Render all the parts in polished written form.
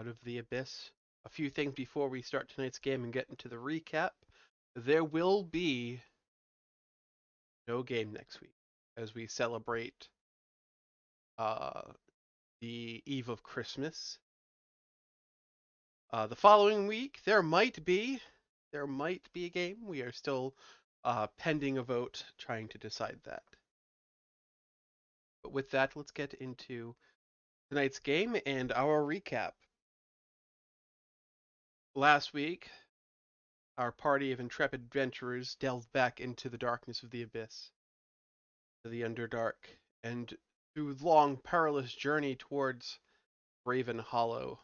out of the abyss. A few things before we start tonight's game and get into the recap. There will be no game next week as we celebrate the eve of Christmas. The following week there might be a game. We are still pending a vote trying to decide that. But with that, let's get into tonight's game and our recap. Last week, our party of intrepid adventurers delved back into the darkness of the abyss, to the Underdark, and through long, perilous journey towards Gravenhollow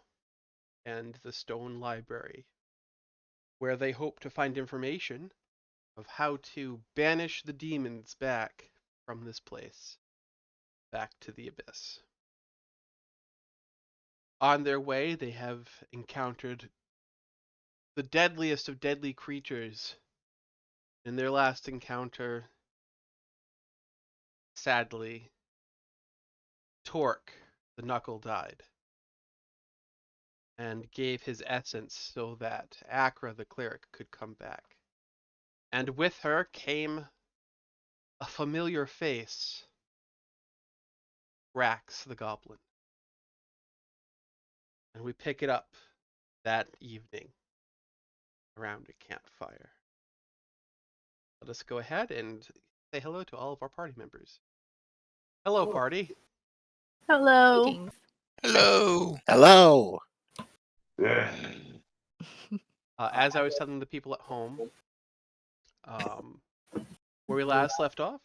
and the Stone Library, where they hope to find information of how to banish the demons back from this place, back to the abyss. On their way, they have encountered the deadliest of deadly creatures. In their last encounter, sadly, Torque, the Knuckle, died and gave his essence so that Acra, the cleric, could come back. And with her came a familiar face, Rax the Goblin. And we pick it up that evening around a campfire. Let us go ahead and say hello to all of our party members. Hello, party. Hello. Greetings. Hello. Hello. As I was telling the people at home, where we last left off,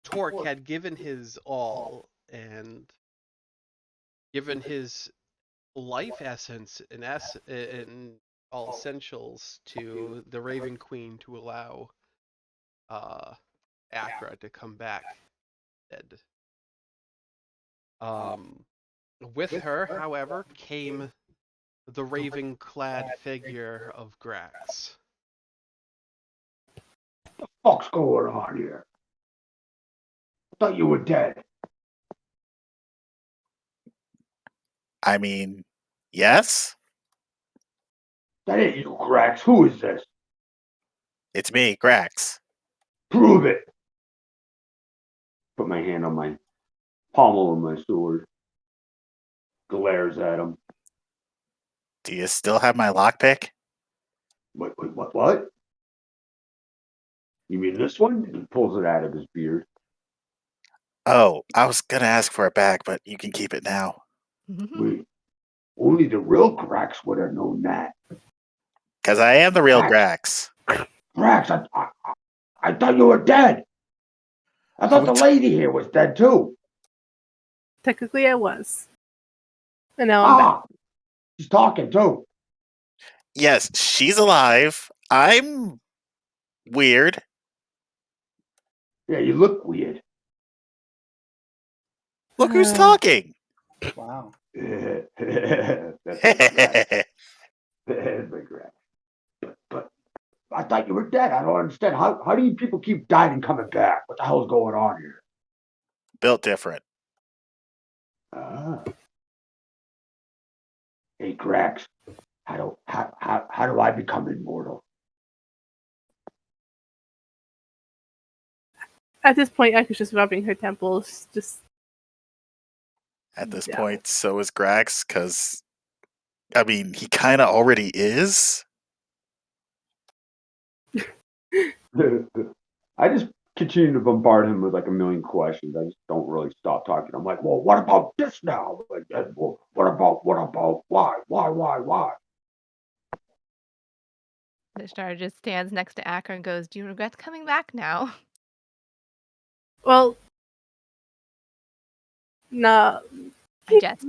Torque had given his all and given his life essence and all essentials to the Raven Queen to allow Acra to come back dead. With her, however, came the raven-clad figure of Grax. What the fuck's going on here? I thought you were dead. I mean, yes? That ain't you, Grax. Who is this? It's me, Grax. Prove it. Put my hand on my pommel of my sword. Glares at him. Do you still have my lockpick? What? You mean this one? He pulls it out of his beard. Oh, I was gonna ask for it back, but you can keep it now. Wait. Only the real Grax would have known that. Because I am the real Grax. Grax, I thought you were dead. I thought the lady here was dead too. Technically, I was. And now I'm back. She's talking too. Yes, she's alive. I'm weird. Yeah, you look weird. Look who's talking. Wow. That's my Grax. But I thought you were dead. I don't understand. How do you people keep dying and coming back? What the hell's going on here? Built different. Hey, Grax, how do I become immortal? At this point, Aka's just rubbing her temples. At this point, so is Grax, because, I mean, he kind of already is. I just continue to bombard him with like a million questions. I just don't really stop talking. I'm like, well, what about this now? Like, well, what about, why? The star just stands next to Akra and goes, "Do you regret coming back now?" Well, no. I jest.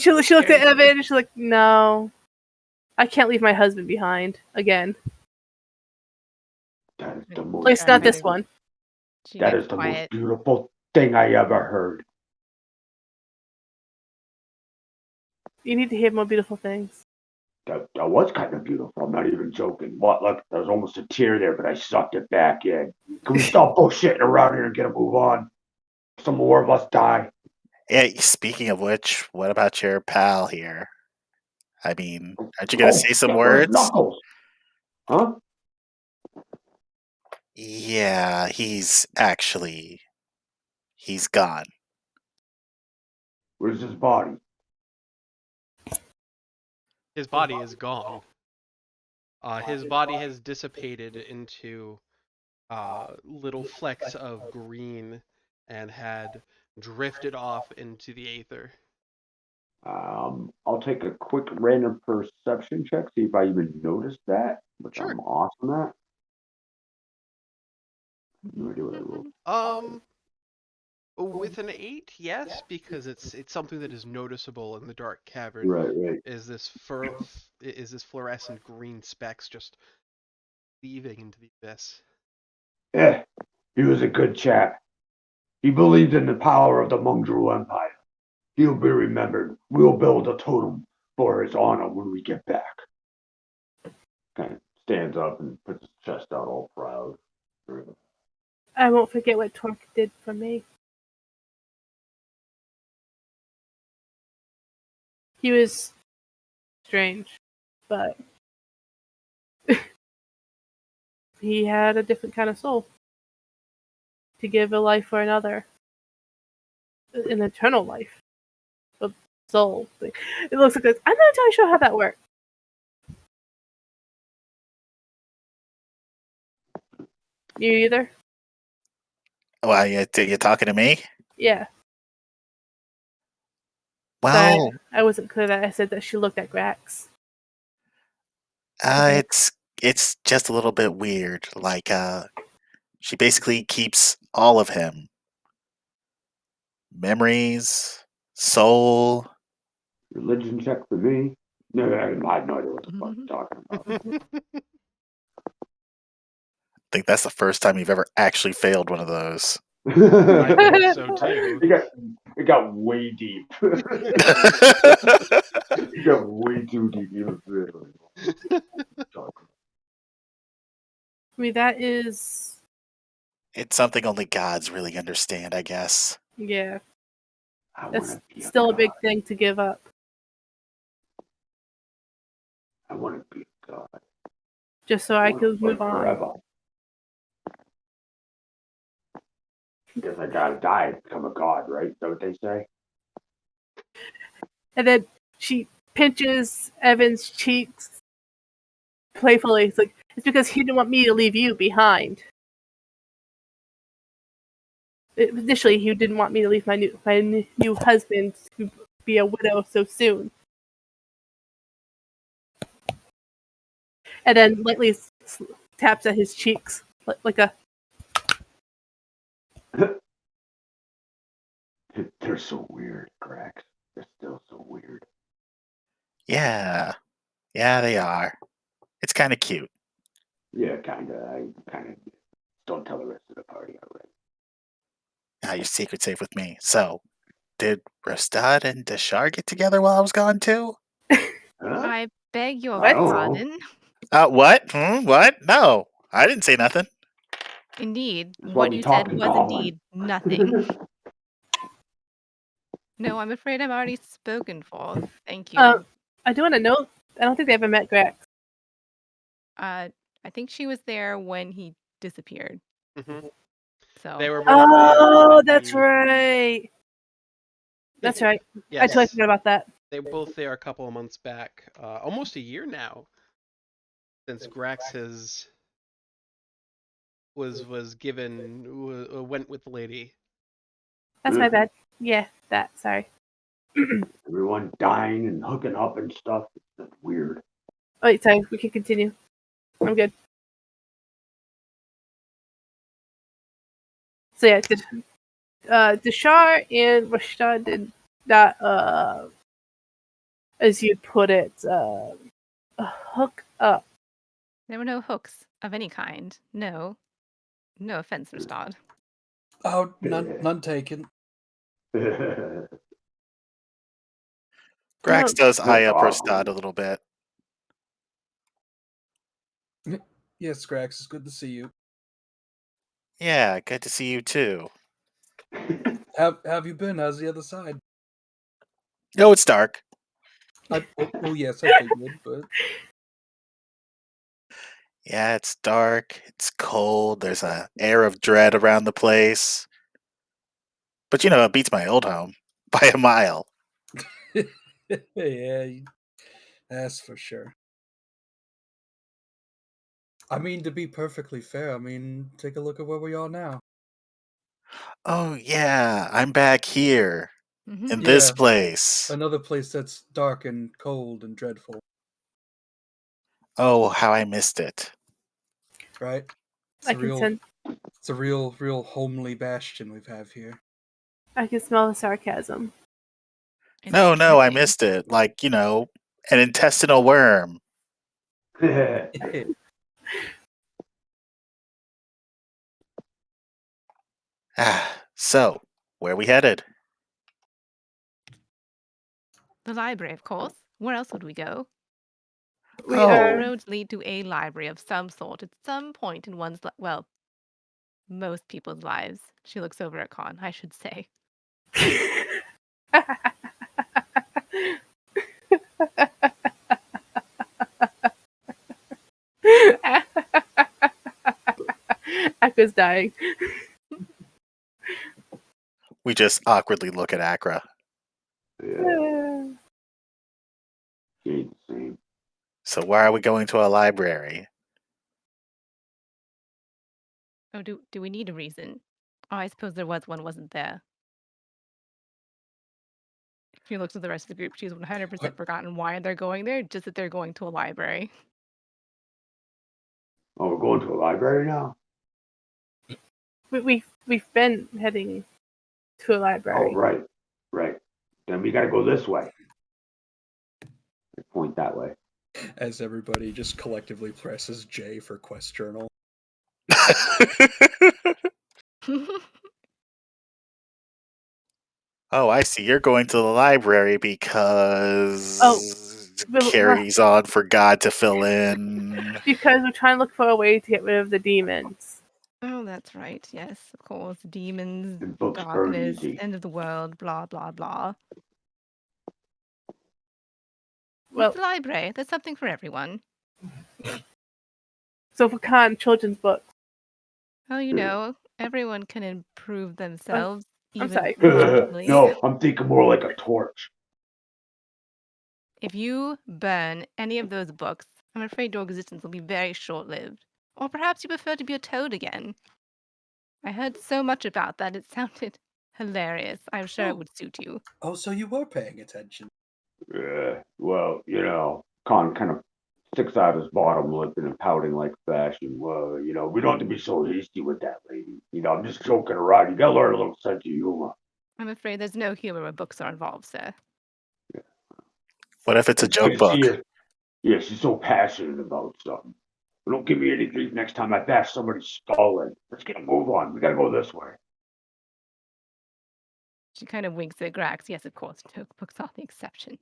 She looked at Evan and she's like, no. I can't leave my husband behind again. That is the most At least not this one. That is the most beautiful thing I ever heard. You need to hear more beautiful things. That was kind of beautiful. I'm not even joking. Look, there was almost a tear there, but I sucked it back in. Can we stop bullshitting around here and get a move on? Some more of us die. Yeah, speaking of which, what about your pal here? I mean, aren't you gonna say some shit, where's words? Knuckles? Huh? Yeah, he's gone. Where's his body? His body is gone. His body has dissipated into little flecks of green and had drifted off into the aether. I'll take a quick random perception check, see if I even noticed that, which Sure. I'm awesome at. No idea what I rolled. With an 8, yes, because it's something that is noticeable in the dark cavern. Right. Is this fluorescent green specks just leaving into the abyss? He was a good chap. He believed in the power of the Mungdru Empire. He'll be remembered. We'll build a totem for his honor when we get back. Kind of stands up and puts his chest out all proud. I won't forget what Torque did for me. He was strange, but he had a different kind of soul to give a life for another, an eternal life, a soul. It looks like this. I'm not entirely sure how that works. You either? Well, you're talking to me? Yeah. Well, Sorry, I wasn't clear that I said that she looked at Grax. it's just a little bit weird. Like, she basically keeps all of him. Memories, soul. Religion check for me? No, I have no idea what the fuck you're talking about. I think that's the first time you've ever actually failed one of those. I think so too. It got way deep. It got way too deep. I mean, that is, It's something only gods really understand, I guess. yeah, I that's wanna be still a big god. thing to give up. I want to be a god. Just so I wanna could live move on. forever. Guess I gotta die to become a god, right? Is that what they say? And then she pinches Evan's cheeks playfully. It's like, it's because he didn't want me to leave you behind. Initially, he didn't want me to leave my new husband to be a widow so soon. And then lightly taps at his cheeks like a. They're so weird, Grax. They're still so weird. Yeah, they are. It's kind of cute. Yeah, kinda. I kinda don't tell the rest of the party already. Now your secret's safe with me. So, did Rostad and Deshar get together while I was gone too? Huh? I beg your I don't know. pardon. What? What? No, I didn't say nothing. Indeed, That's why what we you talk said in was Goblin. indeed nothing. No, I'm afraid I'm already spoken for. Thank you. I do want to note, I don't think they ever met Grax. I think she was there when he disappeared. Mhm. So They were both Oh, there when that's he- right. That's right. I Yes, totally forgot about that. they were both there a couple of months back. Almost a year now since Grax was given went with the lady. That's my bad. Yeah, that. Sorry. Everyone dying and hooking up and stuff. It's weird. Oh, wait, sorry. We can continue. I'm good. So yeah, Deshar and Rashad did not, as you put it, hook up. there were no hooks of any kind. No. No offense, Rastad. Oh, none taken. Grax No. does eye up That's Rostad a little bit. Yes, Grax, it's good to see you. Yeah, good to see you too. Have you been? How's the other side? No, it's dark. Well, yes, I figured, but Yeah, it's dark. It's cold. There's an air of dread around the place. But it beats my old home by a mile. yeah, that's for sure. I mean, to be perfectly fair, take a look at where we are now. Oh yeah, I'm back here Mhm. in this Yeah. place. Another place that's dark and cold and dreadful, Oh, how I missed it. right? It's I a can real, sense. it's a real homely bastion we have here. I can smell the sarcasm. No, I Interesting. missed it. Like, an intestinal worm. So, where we headed? The library, of course. Where else would we go? We Oh. The are. roads lead to a library of some sort at some point in well, most people's lives. She looks over at Con, I should say. Akka's dying. We just awkwardly look at Accra. Yeah, she ain't the same. So, why are we going to a library? Oh, do we need a reason? Oh, I suppose there was one, wasn't there? She looks at the rest of the group. She's 100% forgotten why they're going there, just that they're going to a library. Oh, we're going to a library now? We've been heading to a library. Oh, right. Then we gotta go this way. I point that way. As everybody just collectively presses J for quest journal. Oh, I see. You're going to the library because well, Carrie's on forgot to fill in. Because we're trying to look for a way to get rid of the demons. Oh, that's right. Yes, of course. Demons, And books burn darkness, easy. end of the world, blah, blah, blah. Well, It's a library. There's something for everyone. so for Khan, children's books. Well, everyone can improve themselves, I'm even sorry. marginally. No, I'm thinking more like a torch. If you burn any of those books, I'm afraid your existence will be very short-lived. Or perhaps you prefer to be a toad again. I heard so much about that, it sounded hilarious. I'm sure it would suit you. Oh, so you were paying attention. Well, Khan kind of sticks out his bottom lip in a pouting like fashion. Well, we don't have to be so hasty with that lady. I'm just joking around. You gotta learn a little sense of humor. I'm afraid there's no humor where books are involved, sir. What if it's a joke book? Yeah, she's so passionate about something. Well, don't give me any grief next time I bash somebody's skull in. Let's get a move on. We gotta go this way. She kind of winks at Grax. Yes, of course, joke books are the exception.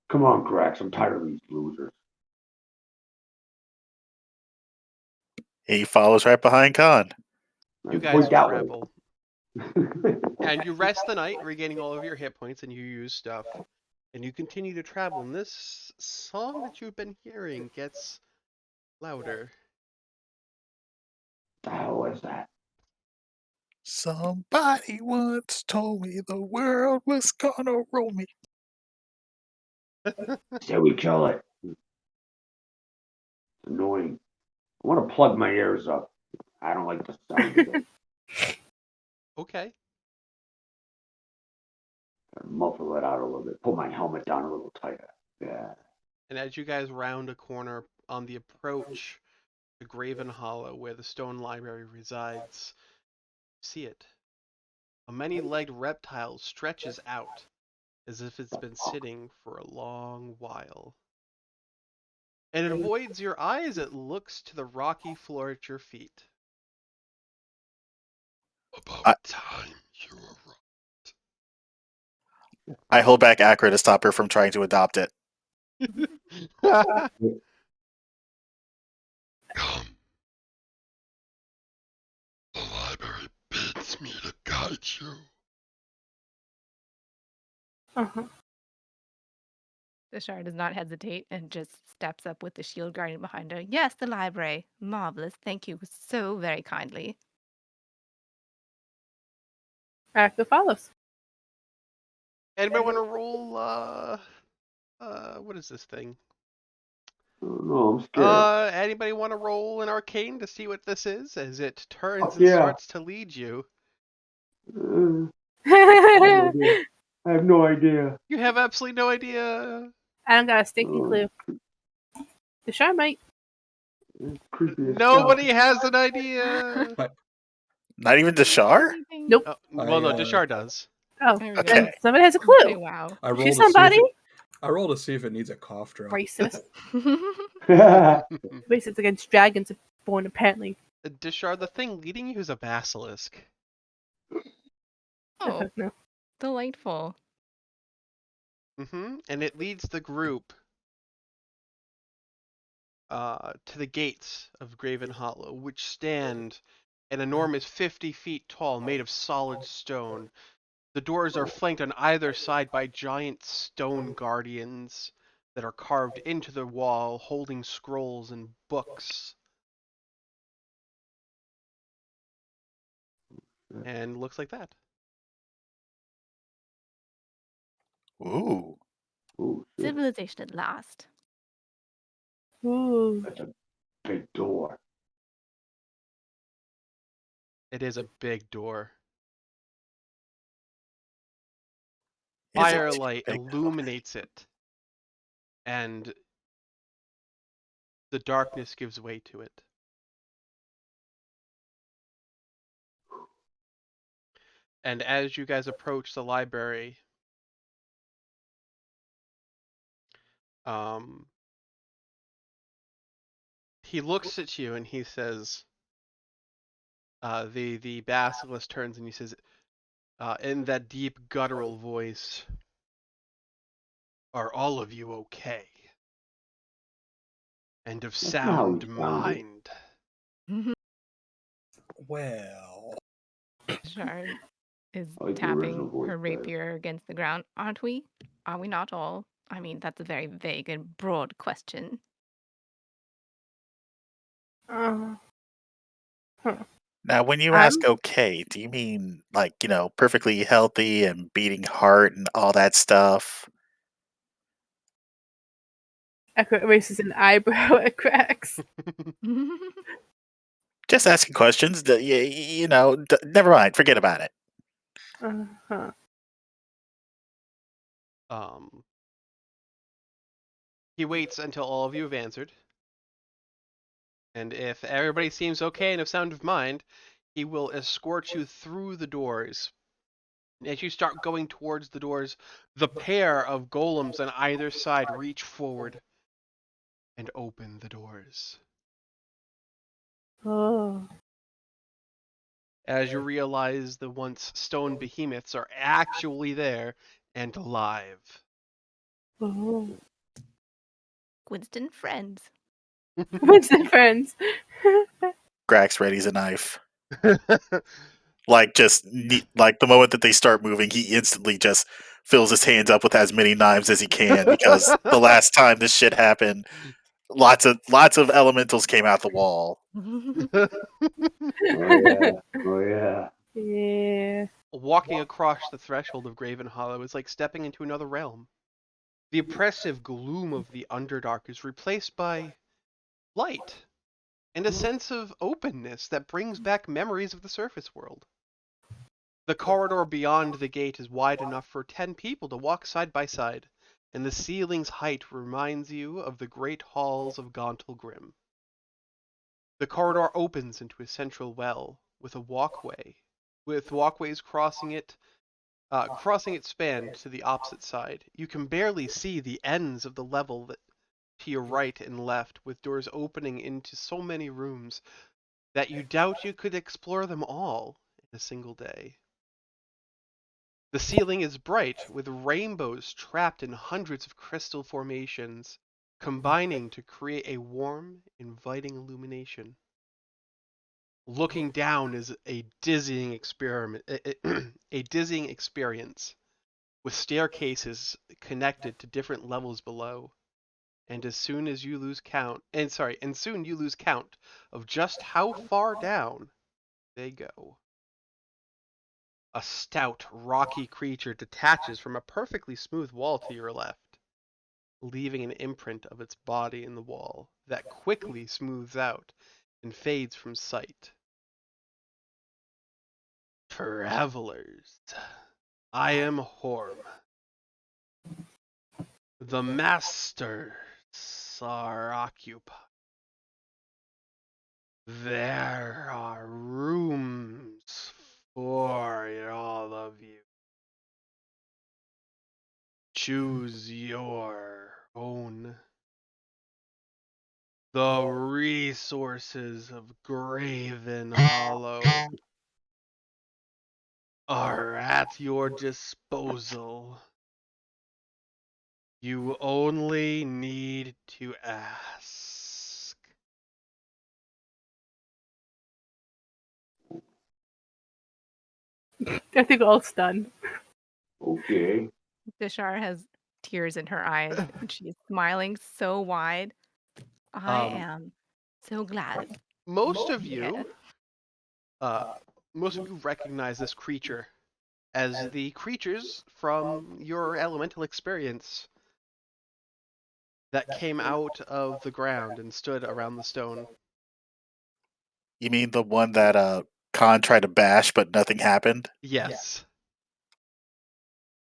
Come on, Grax. I'm tired of these losers. He follows right behind Khan. You Let's guys point that way. travel. And you rest the night, regaining all of your hit points, and you use stuff. And you continue to travel, and this song that you've been hearing gets louder. The hell was that? Somebody once told me the world was gonna roll me. Say we kill it. It's annoying. I want to plug my ears up. I don't like the sound of it. Okay. Muffle it out a little bit. Pull my helmet down a little tighter. Yeah. And as you guys round a corner on the approach to Gravenhollow, where the stone library resides, see it. A many-legged reptile stretches out as if it's been sitting for a long while. And it avoids your eyes. It looks to the rocky floor at your feet. About time you I hold back Accra to stop her from trying to adopt it. arrived. Come. The library bids me to guide you. Uh-huh. Deshar does not hesitate and just steps up with the shield guardian behind her. Yes, the library. Marvelous. Thank you so very kindly. Araka follows. Anybody want to roll? What is this thing? Oh, no, I'm scared. Anybody want to roll an arcane to see what this is? As it turns Fuck and yeah. starts to lead you. I have no idea. I have no idea. You have absolutely no idea. I don't got a stinking Oh. clue. Deshar might. It's creepy as Nobody has an idea. Not even Deshar? Nope. Oh, well, no, I, Deshar does. Oh, There we Okay. then somebody has a Okay, clue. wow. I rolled She's to see if somebody. I rolled to see if it needs a cough drop. Racist. hell. Racist against dragons born apparently. Deshar, the thing leading you is a basilisk. Oh, No. delightful. And it leads the group to the gates of Gravenhollow, which stand an enormous 50 feet tall, made of solid stone. The doors are flanked on either side by giant stone guardians that are carved into the wall, holding scrolls and books. And looks like that. Ooh. Oh, shit. Civilization at last. Ooh. That's a big door. It is a big door. Is it Firelight big? illuminates it, and the darkness gives way to it. And as you guys approach the library, he looks at you and he says, the basilisk turns and he says, in that deep guttural voice, "Are all of you okay? And of That's not how he sound sounded. mind?" Well, Deshar is I like the original tapping voice her better. rapier against the ground. Aren't we? Are we not all? I mean, that's a very vague and broad question. Huh. Now, when you I'm ask okay, do you mean like, perfectly healthy and beating heart and all that stuff? Echo erases an eyebrow at cracks. Just asking questions. Never mind. Forget about it. Uh-huh. He waits until all of you have answered. And if everybody seems okay and of sound of mind, he will escort you through the doors. As you start going towards the doors, the pair of golems on either side reach forward and open the doors. Oh. As you realize the once stone behemoths are actually there and alive. Oh. Winston friends. What's the difference? Grax readies a knife. Like like the moment that they start moving, he instantly just fills his hands up with as many knives as he can because the last time this shit happened, lots of elementals came out the wall. Oh yeah. Oh yeah. Yeah. Walking across the threshold of Gravenhollow is like stepping into another realm. The oppressive gloom of the Underdark is replaced by light and a sense of openness that brings back memories of the surface world. The corridor beyond the gate is wide enough for 10 people to walk side by side, and the ceiling's height reminds you of the great halls of Gauntlegrim. The corridor opens into a central well with a walkway, with walkways crossing its span to the opposite side. You can barely see the ends of the level to your right and left, with doors opening into so many rooms that you doubt you could explore them all in a single day. The ceiling is bright, with rainbows trapped in hundreds of crystal formations, combining to create a warm, inviting illumination. Looking down is a dizzying experience, with staircases connected to different levels below. And soon you lose count of just how far down they go. A stout, rocky creature detaches from a perfectly smooth wall to your left, leaving an imprint of its body in the wall that quickly smooths out and fades from sight. Travelers, I am Horm. The masters are occupied. There are rooms for all of you. Choose your own. The resources of Gravenhollow are at your disposal. You only need to ask. I think we're all stunned. Okay. Dishar has tears in her eyes and she's smiling so wide. I am so glad. Most of Yeah. you, recognize this creature as the creatures from your elemental experience that came out of the ground and stood around the stone. You mean the one that Khan tried to bash, but nothing happened? Yes.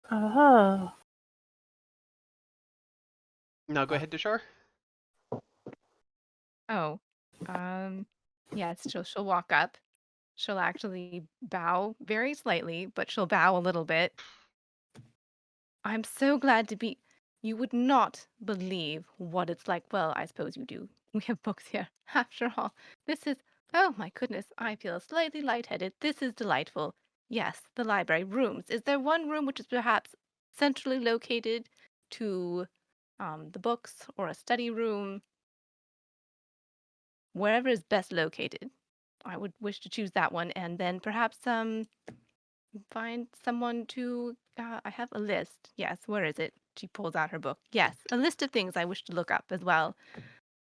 Oh. Now go ahead, Dishar. Oh, yes, she'll walk up. She'll actually bow very slightly, but she'll bow a little bit. I'm so glad to be. You would not believe what it's like. Well, I suppose you do. We have books here. After all, this is. Oh my goodness, I feel slightly lightheaded. This is delightful. Yes, the library rooms. Is there one room which is perhaps centrally located to the books or a study room? Wherever is best located. I would wish to choose that one, and then perhaps find someone to. I have a list. Yes, where is it? She pulls out her book. Yes, a list of things I wish to look up as well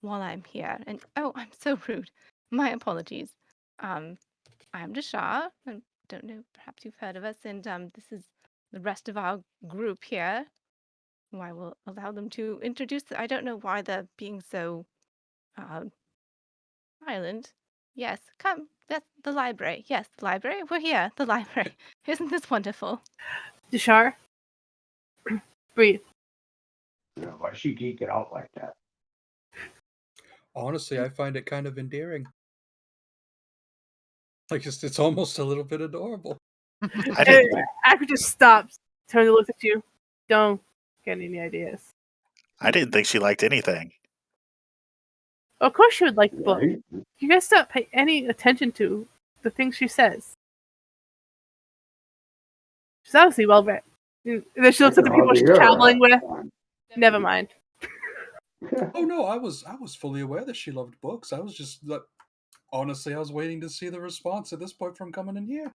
while I'm here. And oh, I'm so rude. My apologies. I'm Dasha. I don't know. Perhaps you've heard of us, and this is the rest of our group here, who I will allow them to introduce. I don't know why they're being so uh, silent. Yes, come. That's the library. Yes, the library. We're here. The library. Isn't this wonderful? Dishar, breathe. Yeah, why she geek it out like that? Honestly, I find it kind of endearing. Like it's almost a little bit adorable. I didn't. Akra just stops, turns and looks at you. Don't get any ideas. I didn't think she liked anything. Of course she would like the book. Right? You guys don't pay any attention to the things she says. She's obviously well read. And then she looks I at the can people hardly she's hear her traveling half with. the time. Never mind. Oh no, I was fully aware that she loved books. I was just honestly, I was waiting to see the response at this point from coming in here.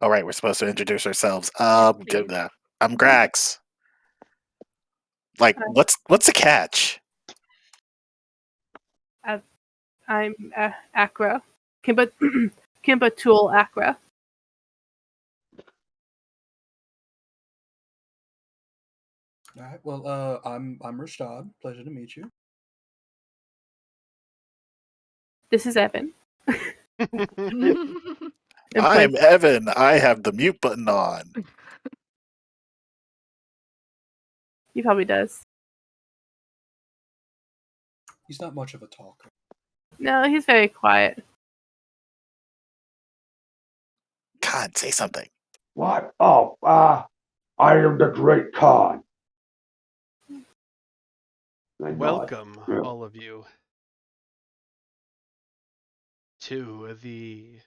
All right, we're supposed to introduce ourselves. please. I'm Grax. Like, what's the catch? I'm Akra. Kimba Tool Akra. All right. Well, I'm Rashad. Pleasure to meet you. This is Evan. And I'm Evan. I have the mute button on. he probably does. He's not much of a talker. No, he's very quiet. God, say something. What? Oh, I am the Great Khan. I nod. Welcome, Yeah. all of you, to the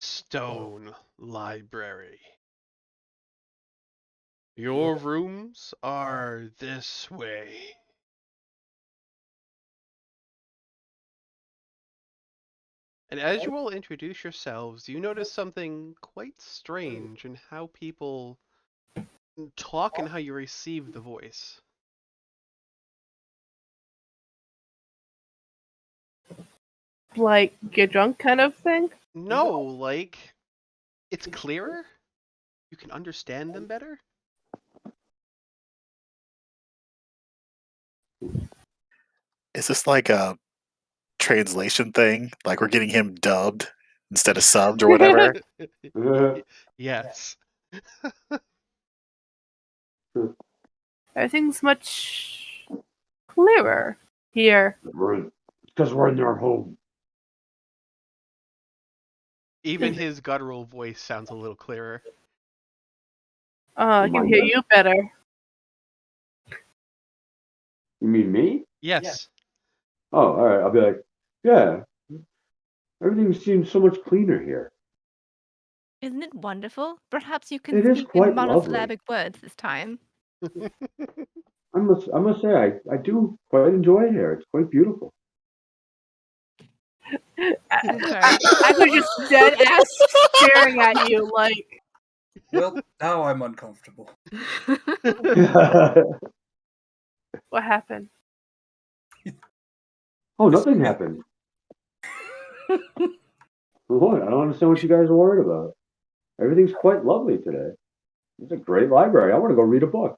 Stone Library. Your rooms are this way. And as you all introduce yourselves, you notice something quite strange in how people talk and how you receive the voice. Like, get drunk kind of thing? No, like, it's clearer? You can understand them better? Is this like a translation thing? Like we're getting him dubbed instead of subbed or whatever? Yes. Everything's much clearer here. Because we're in their home. Even his guttural voice sounds a little clearer. I can hear you better. You mean me? Yes. Oh, all right. I'll be like, yeah. Everything seems so much cleaner here. Isn't it wonderful? Perhaps you can It is speak quite in monosyllabic words this time. I must say, I do quite enjoy it here. It's quite beautiful. I was just dead ass staring at you like. Well, now I'm uncomfortable. What happened? Oh, nothing happened. What? I don't understand what you guys are worried about. Everything's quite lovely today. It's a great library. I want to go read a book.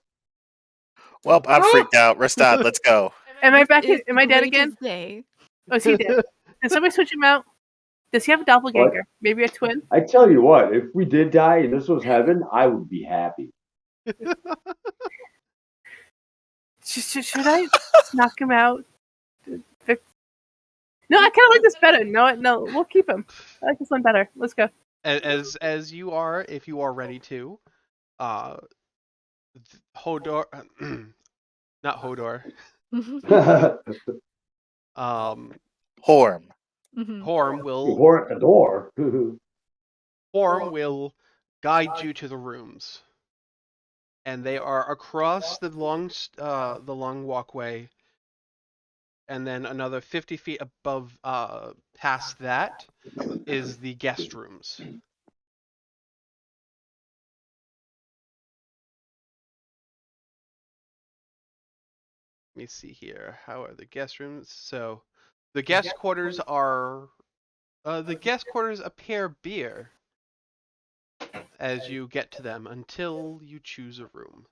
Well, I'm freaked out. Restad, let's go. Am I back? It's Am I dead great again? to say. Oh, is he dead? Can somebody switch him out? Does he have a doppelganger? What? Maybe a twin? I tell you what, if we did die and this was heaven, I would be happy. Should I knock him out? No, I kind of like this better. No, we'll keep him. I like this one better. Let's go. As you are, if you are ready to, Hodor, not Hodor, Horm. Horm will Or at the door. Horm will guide you to the rooms, and they are across the long walkway, and then another 50 feet above, past that, is the guest rooms. Let me see here. How are the guest rooms? So, the guest quarters are, the guest quarters appear bare as you get to them until you choose a room.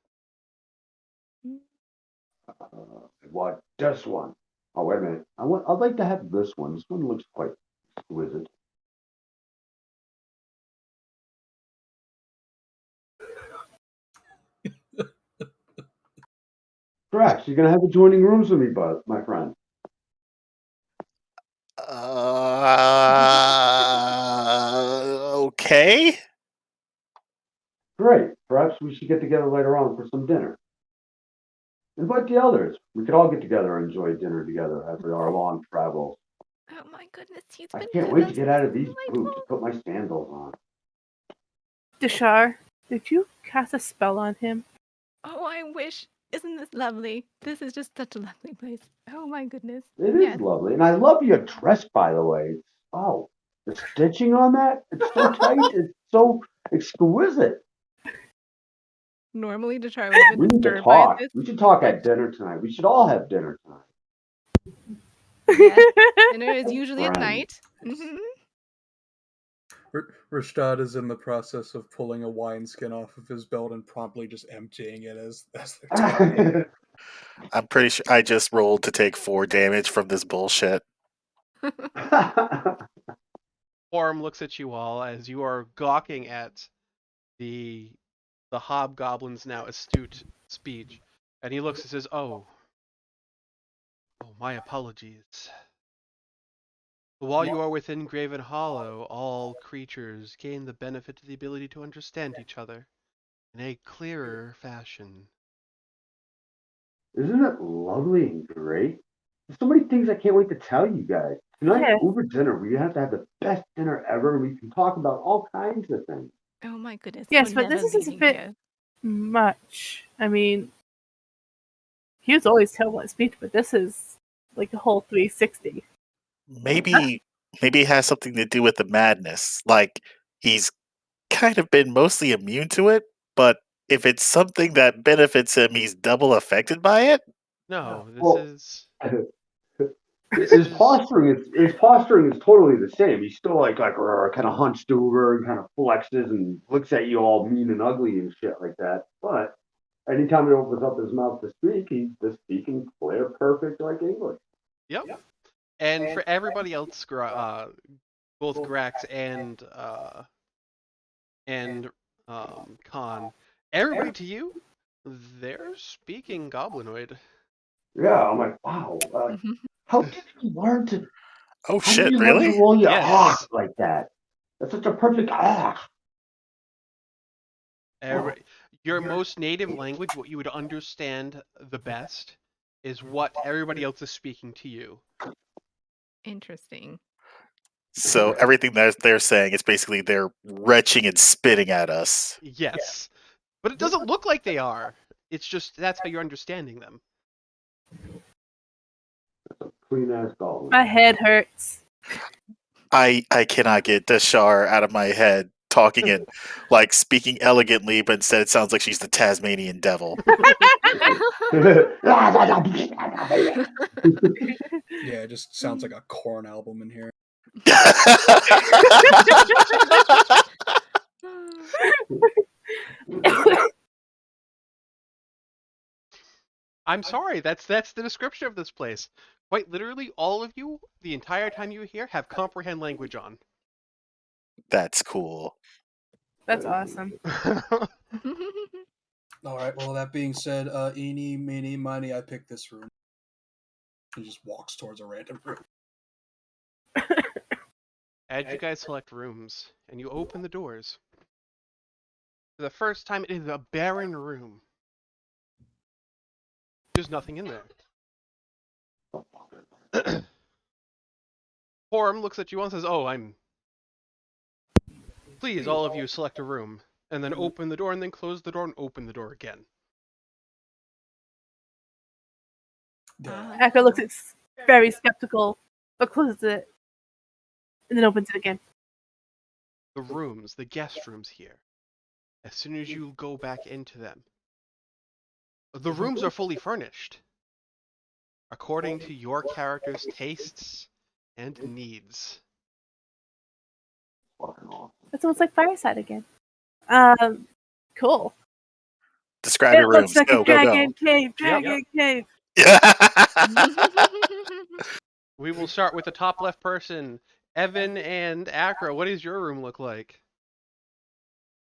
What? This one. Oh, wait a minute. I'd like to have this one. This one looks quite exquisite. Drax, you're gonna have adjoining rooms with me, bud, my friend. Okay. Great. Perhaps we should get together later on for some dinner. Invite the others. We could all get together and enjoy dinner together after our long travels. Oh my goodness, he's I been can't with wait us. to get out of This is these delightful. boots and put my sandals on. Deshar, did you cast a spell on him? Oh, I wish. Isn't this lovely? This is just such a lovely place. Oh my goodness. It is Yes. lovely. And I love your dress, by the way. Oh, the stitching on that? It's so tight. It's so exquisite. Normally, Deshar would have We been need to disturbed by talk. this. We should talk at dinner tonight. We should all have dinner tonight. Yes, dinner is usually at Friend. night. Mhm. Rashad is in the process of pulling a wineskin off of his belt and promptly just emptying it as they're talking. I'm pretty sure I just rolled to take 4 damage from this bullshit. Horm looks at you all as you are gawking at the hobgoblin's now astute speech, and he looks and says, "Oh, my apologies. While you are within Gravenhollow, all creatures gain the benefit of the ability to understand each other in a clearer fashion." Isn't it lovely and great? There's so many things I can't wait to tell you guys. Tonight, Yeah. over dinner, we have to have the best dinner ever, and we can talk about all kinds of things. Oh my goodness. Yes, we're but this never is a leaving bit here. much. I mean, he was always terrible at speech, but this is like a whole 360. Maybe maybe it has something to do with the madness. Like, he's kind of been mostly immune to it, but if it's something that benefits him, he's double affected by it? No, this Well, is his posturing is totally the same. He's still like kind of hunched over and kind of flexes and looks at you all mean and ugly and shit like that. But anytime he opens up his mouth to speak, he's just speaking clear, perfect like English. Yep. And for everybody else, both Grax and Khan, everybody to you, they're speaking Goblinoid. Yeah, I'm like, wow. How did you learn to? Oh How did shit, you learn to really? roll your Yes. ox like that? That's such a perfect ox. Your most native language, what you would understand the best, is what everybody else is speaking to you. Interesting. So everything that they're saying is basically they're retching and spitting at us. Yes. But it doesn't look like they are. It's just that's how you're understanding them. Clean ass goblin. My head hurts. I cannot get Dashar out of my head talking it like speaking elegantly, but instead it sounds like she's the Tasmanian devil. Yeah, it just sounds like a corn album in here. I'm sorry, that's the description of this place. Quite literally, all of you, the entire time you were here, have comprehend language on. That's cool. That's awesome. All right. Well, that being said, eeny, meeny, miny, I picked this room. He just walks towards a random room. As you guys select rooms, and you open the doors, for the first time, it is a barren room. There's nothing in there. Forum looks at you and says, "Oh, Please, all of you, select a room." And then open the door, and then close the door, and open the door again. Echo looks very skeptical, but closes it, and then opens it again. The rooms, the guest rooms here, as soon as you go back into them, the rooms are fully furnished, according to your character's tastes and needs. It's almost like Fireside again. Cool. Describe It your looks rooms. like Go, a go, dragon go. cave. Dragon cave. We will start with the top left person, Evan and Acro. What does your room look like?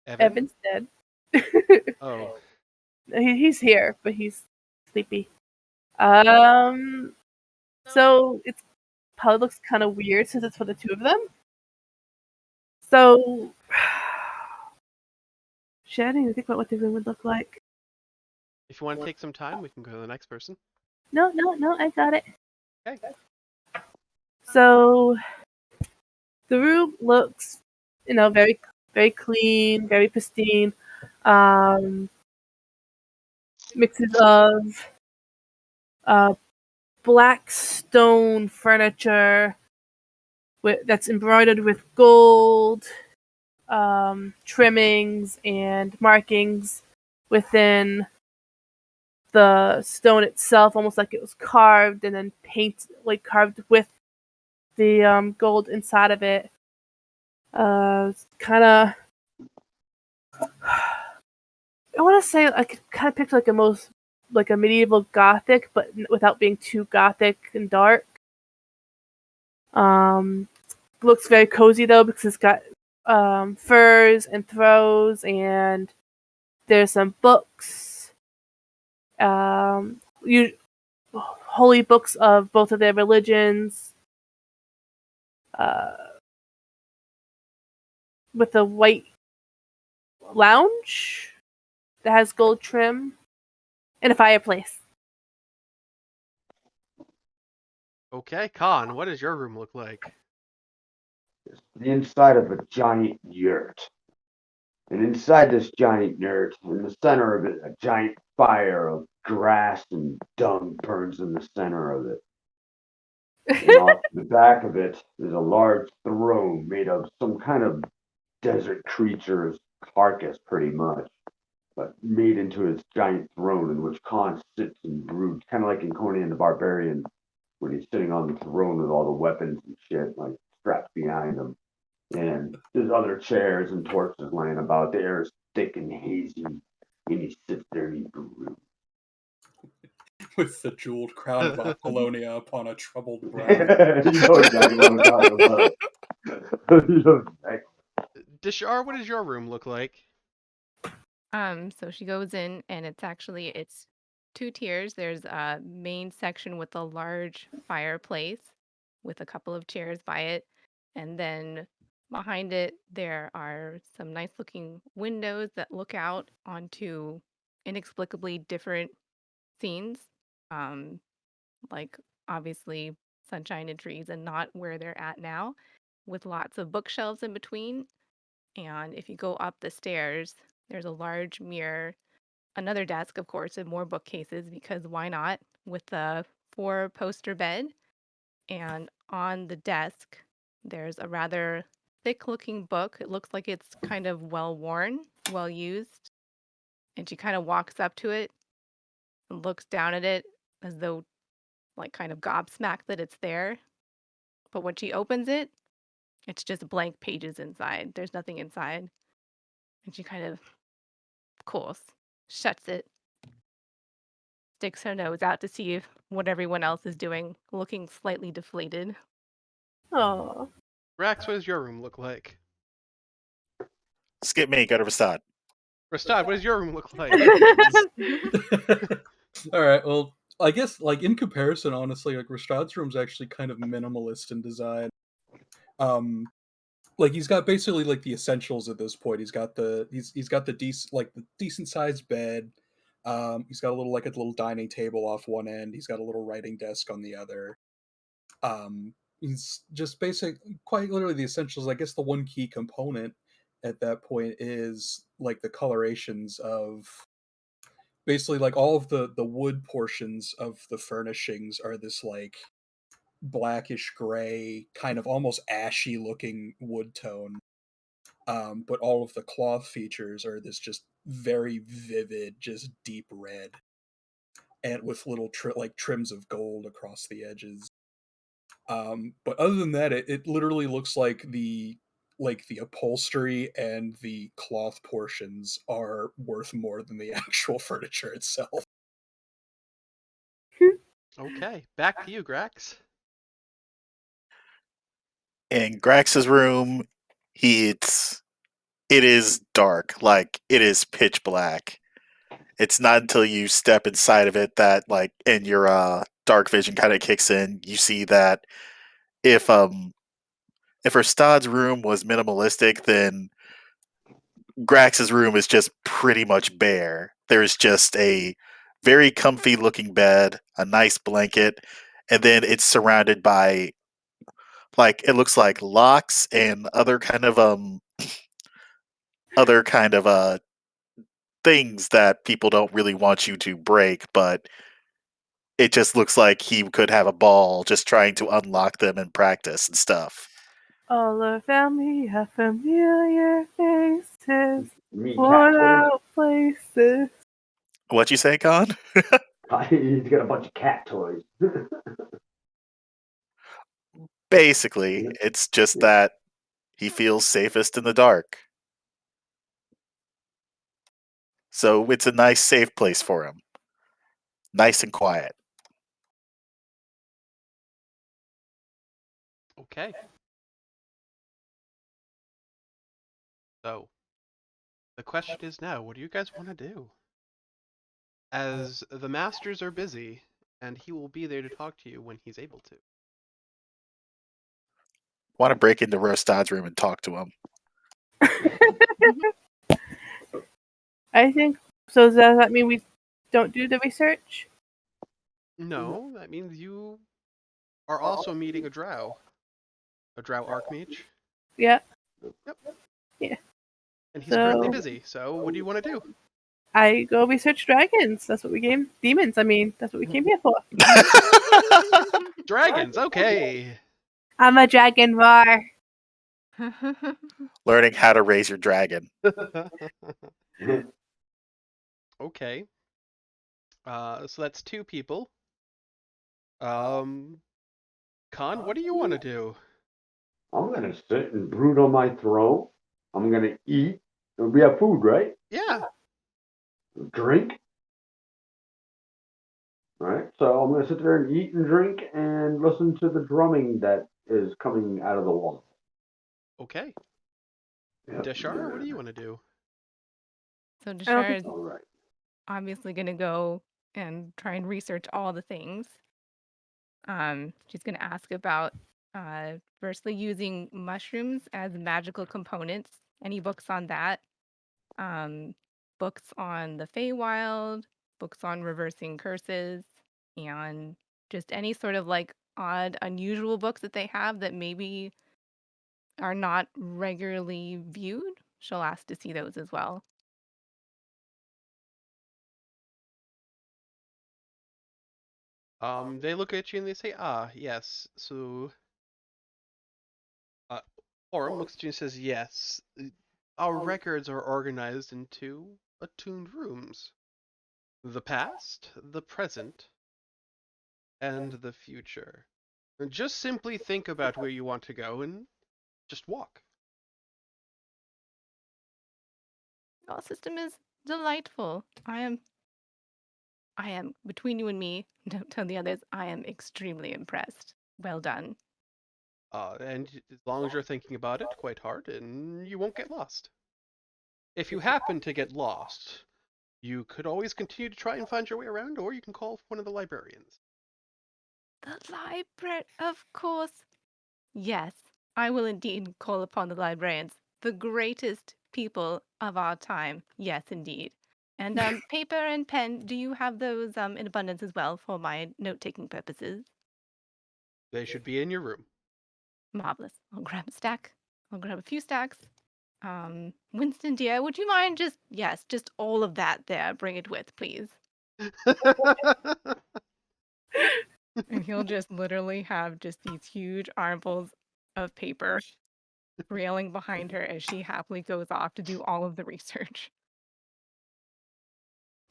Evan? Evan's dead. Oh. He's here, but he's sleepy. So it probably looks kind of weird since it's for the two of them. So, shit, I didn't even think about what the room would look like. If you want to take some time, we can go to the next person. No, I got it. Okay. So, the room looks, very, very clean, very pristine. Mixes of black stone furniture that's embroidered with gold, trimmings and markings within the stone itself, almost like it was carved and then carved with the gold inside of it. Kind of, I want to say I could kind of picture like a medieval gothic, but without being too gothic and dark. Looks very cozy though because it's got furs and throws, and there's some books, holy books of both of their religions, with a white lounge that has gold trim, and a fireplace. Okay, Khan, what does your room look like? The inside of a giant yurt. And inside this giant yurt, in the center of it, a giant fire of grass and dung burns in the center of it. And off the back of it is a large throne made of some kind of desert creature's carcass, pretty much, but made into his giant throne in which Khan sits and broods, kind of like in Conan the Barbarian when he's sitting on the throne with all the weapons and shit, like strapped behind him. And there's other chairs and torches laying about. The air is thick and hazy, and he sits there and he broods. With the jeweled crown of Apollonia upon a troubled brow. You know exactly what I'm talking about. You know exactly. Dishar, what does your room look like? So she goes in, and it's 2 tiers. There's a main section with a large fireplace with a couple of chairs by it, and then behind it there are some nice looking windows that look out onto inexplicably different scenes. Um, like obviously sunshine and trees and not where they're at now, with lots of bookshelves in between. And if you go up the stairs, there's a large mirror, another desk, of course, and more bookcases because why not? With a 4-poster bed. And on the desk, there's a rather thick looking book. It looks like it's kind of well worn, well used. And she kind of walks up to it and looks down at it as though, like, kind of gobsmacked that it's there. But when she opens it, it's just blank pages inside. There's nothing inside. And she kind of course, shuts it, sticks her nose out to see what everyone else is doing, looking slightly deflated. Oh. Rax, what does your room look like? Skip me, go to Rastad. Rastad, what does your room look like? All right. Well, I guess like in comparison, honestly, like Rashad's room's actually kind of minimalist in design. Like he's got basically like the essentials at this point. He's got the decent sized bed. He's got a little dining table off one end. He's got a little writing desk on the other. He's just quite literally the essentials. I guess the one key component at that point is like the colorations of basically like all of the wood portions of the furnishings are this like blackish gray, kind of almost ashy looking wood tone. But all of the cloth features are this just very vivid, just deep red, and with little trims of gold across the edges. But other than that, it literally looks like the upholstery and the cloth portions are worth more than the actual furniture itself. Okay, back to you, Grax. In Grax's room, it is dark, like it is pitch black. It's not until you step inside of it that and your dark vision kind of kicks in. You see that if Rastad's room was minimalistic, then Grax's room is just pretty much bare. There's just a very comfy looking bed, a nice blanket, and then it's surrounded by it looks like locks and other kind of things that people don't really want you to break, but it just looks like he could have a ball just trying to unlock them and practice and stuff. All around me are familiar faces, Me, worn cat out places. What you say, Con? toys. He's got a bunch of cat toys. Basically, it's just that he feels safest in the dark. So it's a nice, safe place for him. Nice and quiet. Okay. So, the question is now, what do you guys want to do? As the masters are busy, and he will be there to talk to you when he's able to. Want to break into Rostad's room and talk to him. I think so. Does that mean we don't do the research? No, that means you are also meeting a drow archmage. Yeah. Yep. Yeah. And he's currently busy, so what do you want to do? I go research dragons. That's what we came. Demons. I mean, that's what we came here for. Dragons, okay. I'm a dragonvar. Learning how to raise your dragon. Okay. So that's 2 people. Khan, what do you want to do? I'm gonna sit and brood on my throne. I'm gonna eat. We have food, right? Yeah. Drink. Right. So I'm gonna sit there and eat and drink and listen to the drumming that is coming out of the wall. Okay. Yep. Deshar, what do you want to do? So I don't Deshar think is All right. obviously going to go and try and research all the things. She's going to ask about firstly using mushrooms as magical components. Any books on that? Books on the Feywild, books on reversing curses, and just any sort of like odd, unusual books that they have that maybe are not regularly viewed. She'll ask to see those as well. They look at you and they say, yes. So, Orem looks at you and says, yes. Our records are organized into attuned rooms. The past, the present, and the future. And just simply think about where you want to go and just walk. Our system is delightful. I am, between you and me, don't tell the others, I am extremely impressed. Well done. And as long as you're thinking about it quite hard, and you won't get lost. If you happen to get lost, you could always continue to try and find your way around, or you can call one of the librarians. The library, of course. Yes, I will indeed call upon the librarians, the greatest people of our time. Yes, indeed. And paper and pen, do you have those in abundance as well for my note-taking purposes? They should be in your room. Marvelous. I'll grab a stack. I'll grab a few stacks. Winston, dear, would you mind just all of that there. Bring it with, please. And he'll just literally have just these huge armfuls of paper railing behind her as she happily goes off to do all of the research.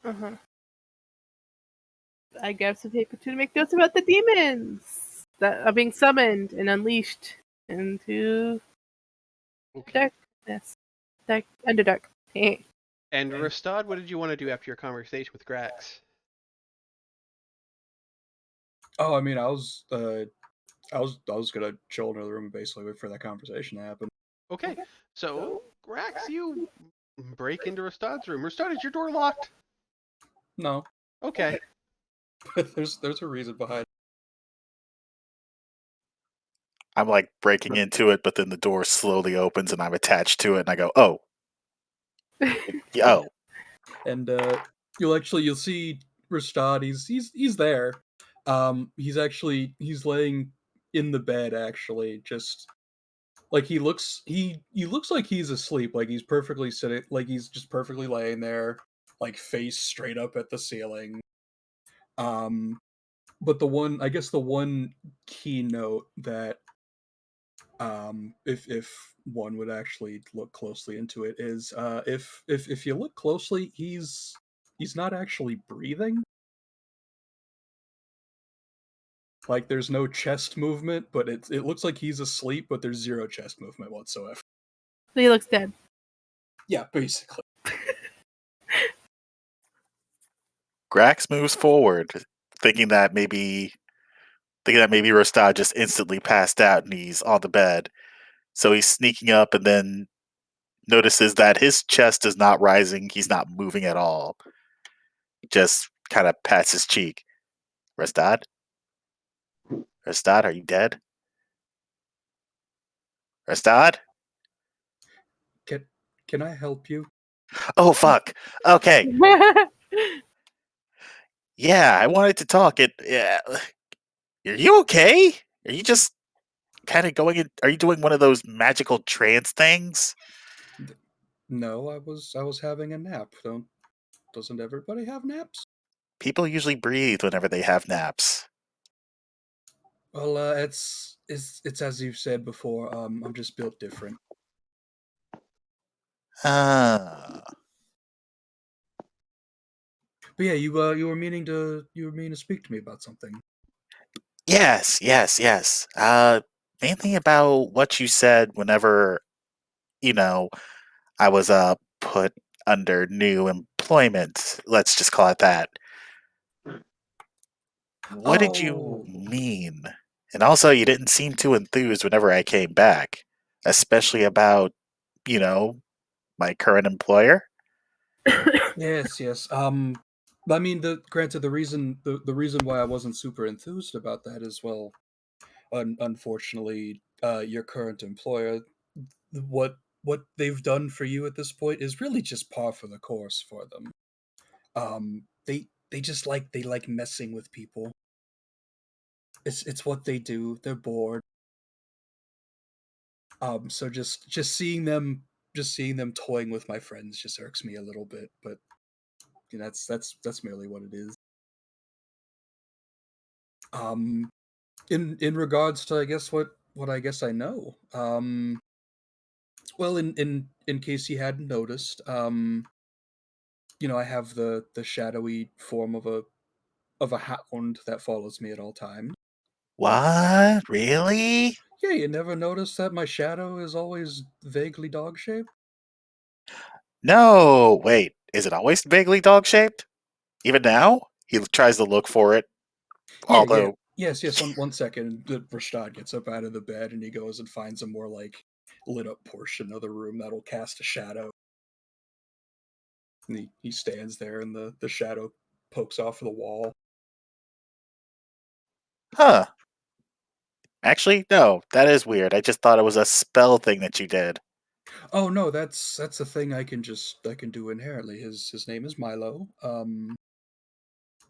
Uh-huh. I grab some paper too to make notes about the demons that are being summoned and unleashed into Okay. darkness. Underdark. And Rostad, what did you want to do after your conversation with Grax? Oh, I mean, I was gonna chill in another room and basically wait for that conversation to happen. Okay, so Grax, you break into Rostad's room. Rostad, is your door locked? No, Okay. there's a reason behind it. I'm like breaking into it, but then the door slowly opens and I'm attached to it, and I go, "Oh, oh." And you'll see Rastad. He's there. He's laying in the bed actually, just like he looks like he's asleep, like he's perfectly sitting, like he's just perfectly laying there, like face straight up at the ceiling. But the one key note that if one would actually look closely into it is if you look closely, he's not actually breathing. Like there's no chest movement, but it looks like he's asleep, but there's zero chest movement whatsoever. So he looks dead. Yeah, basically. Grax moves forward, thinking that maybe Rostad just instantly passed out and he's on the bed. So he's sneaking up and then notices that his chest is not rising. He's not moving at all. Just kind of pats his cheek. Rostad? Rostad, are you dead? Rostad? Can I help you? Oh, fuck. Okay. Yeah, I wanted to talk. Yeah. Are you okay? Are you just kind of going in? Are you doing one of those magical trance things? No, I was having a nap. Doesn't everybody have naps? People usually breathe whenever they have naps. Well, it's as you've said before. I'm just built different. Ah, But yeah, you were meaning to speak to me about something. yes, yes, yes. Mainly about what you said whenever, you know, I was put under new employment. Let's just call it that. What did you Oh, mean? And also, you didn't seem too enthused whenever I came back, especially about, you know, my current employer. yes, yes. I mean, granted, the reason why I wasn't super enthused about that is, well, unfortunately, your current employer, what they've done for you at this point is really just par for the course for them. They just they like messing with people. It's what they do. They're bored. So just seeing them toying with my friends just irks me a little bit. But that's merely what it is. Um, in regards to, I guess, what I guess I know. Well, in case you hadn't noticed, I have the shadowy form of a hound that follows me at all times. What? Really? Yeah, you never noticed that my shadow is always vaguely dog shaped? No, wait. Is it always vaguely dog shaped? Even now? He tries to look for it, Yeah, yeah. although. Yes. One second. Rashad gets up out of the bed and he goes and finds a more lit up portion of the room that'll cast a shadow. And he stands there and the shadow pokes off the wall. Huh. Actually, no, that is weird. I just thought it was a spell thing that you did. Oh no, that's a thing I can do inherently. His name is Milo.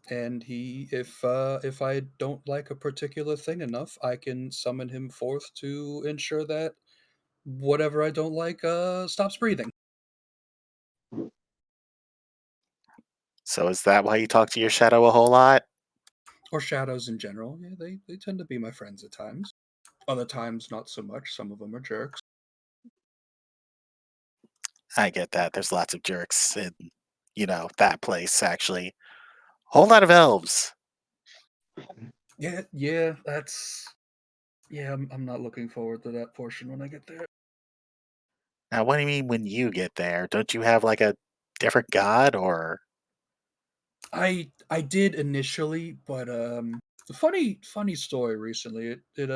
And he if I don't like a particular thing enough, I can summon him forth to ensure that whatever I don't like stops breathing. So is that why you talk to your shadow a whole lot? Or shadows in general. Yeah, they tend to be my friends at times. Other times not so much. Some of them are jerks. I get that. There's lots of jerks in, that place, actually. Whole lot of elves. Yeah, I'm not looking forward to that portion when I get there. Now, what do you mean when you get there? Don't you have like a different god or. I did initially, but funny story recently. It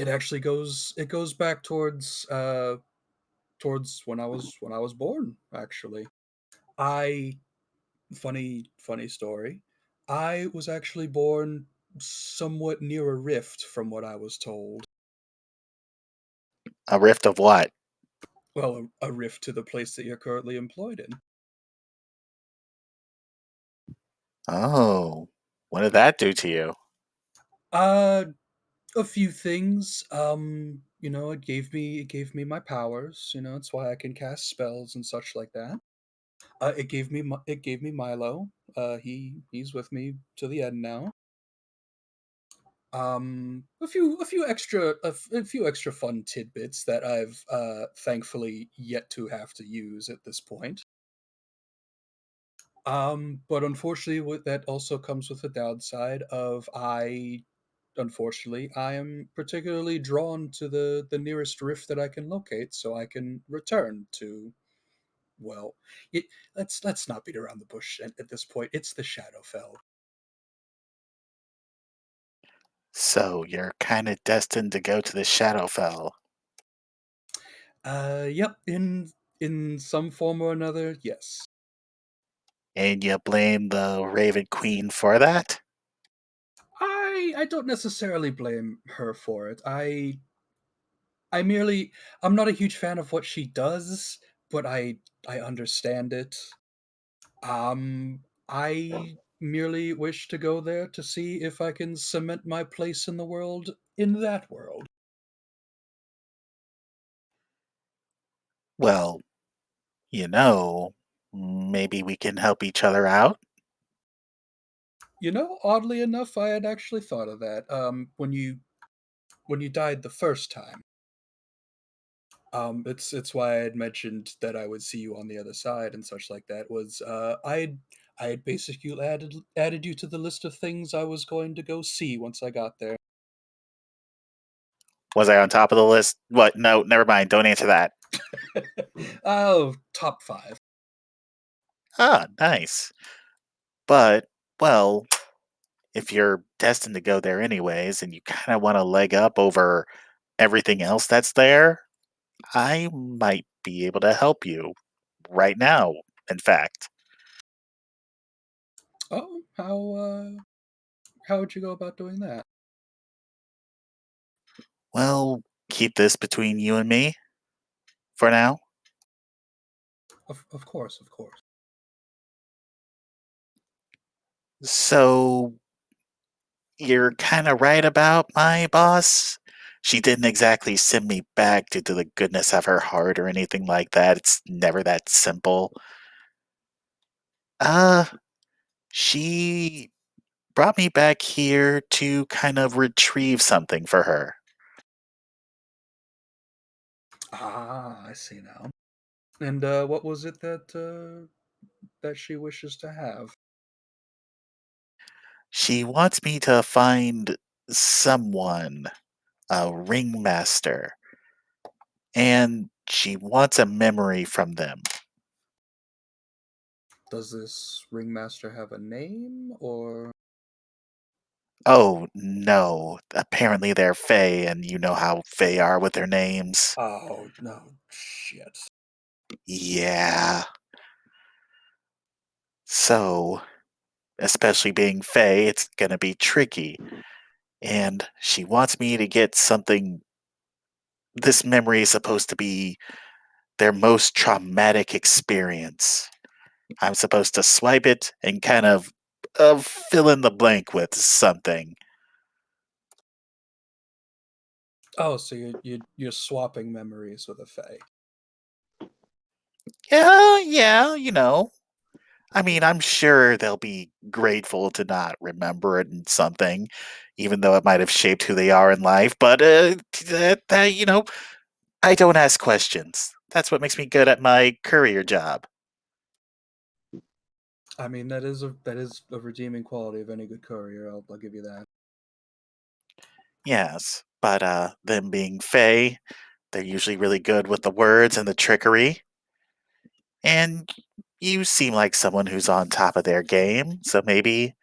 actually goes back towards when I was born, actually. I funny story. I was actually born somewhat near a rift from what I was told. A rift of what? Well, a rift to the place that you're currently employed in. Oh. What did that do to you? Uh a few things. It gave me my powers. It's why I can cast spells and such like that. It gave me Milo. He's with me to the end now. A few extra fun tidbits that I've thankfully yet to have to use at this point. But unfortunately, that also comes with the downside of unfortunately, I am particularly drawn to the nearest rift that I can locate, so I can return to. Well, it, let's not beat around the bush at this point. It's the Shadowfell. So you're kind of destined to go to the Shadowfell. Yep. In some form or another, yes. And you blame the Raven Queen for that? I don't necessarily blame her for it. I merely I'm not a huge fan of what she does, but I understand it. I merely wish to go there to see if I can cement my place in the world in that world. Well, you know, maybe we can help each other out. Oddly enough, I had actually thought of that. When you died the first time, it's why I had mentioned that I would see you on the other side and such like that. Was I had basically added you to the list of things I was going to go see once I got there. Was I on top of the list? What? No, never mind. Don't answer that. Oh, top 5. Ah, nice. But, well, if you're destined to go there anyways and you kind of want a leg up over everything else that's there, I might be able to help you right now, in fact. Oh, how would you go about doing that? Well, keep this between you and me for now. Of course, of course. So, you're kind of right about my boss. She didn't exactly send me back due to the goodness of her heart or anything like that. It's never that simple. Uh, she brought me back here to kind of retrieve something for her. Ah, I see now. And what was it that she wishes to have? She wants me to find someone, a ringmaster, and she wants a memory from them. Does this ringmaster have a name, or? Oh, no. Apparently they're Fae, and you know how Fae are with their names. Oh no, shit. Yeah. So, especially being Fae, it's gonna be tricky. And she wants me to get something. This memory is supposed to be their most traumatic experience. I'm supposed to swipe it and kind of fill in the blank with something. Oh, so you're swapping memories with a fae. Yeah, you know. I mean, I'm sure they'll be grateful to not remember it and something, even though it might have shaped who they are in life. But I don't ask questions. That's what makes me good at my courier job. I mean, that is a redeeming quality of any good courier. I'll give you that. Yes, but them being Fae, they're usually really good with the words and the trickery. And you seem like someone who's on top of their game, so maybe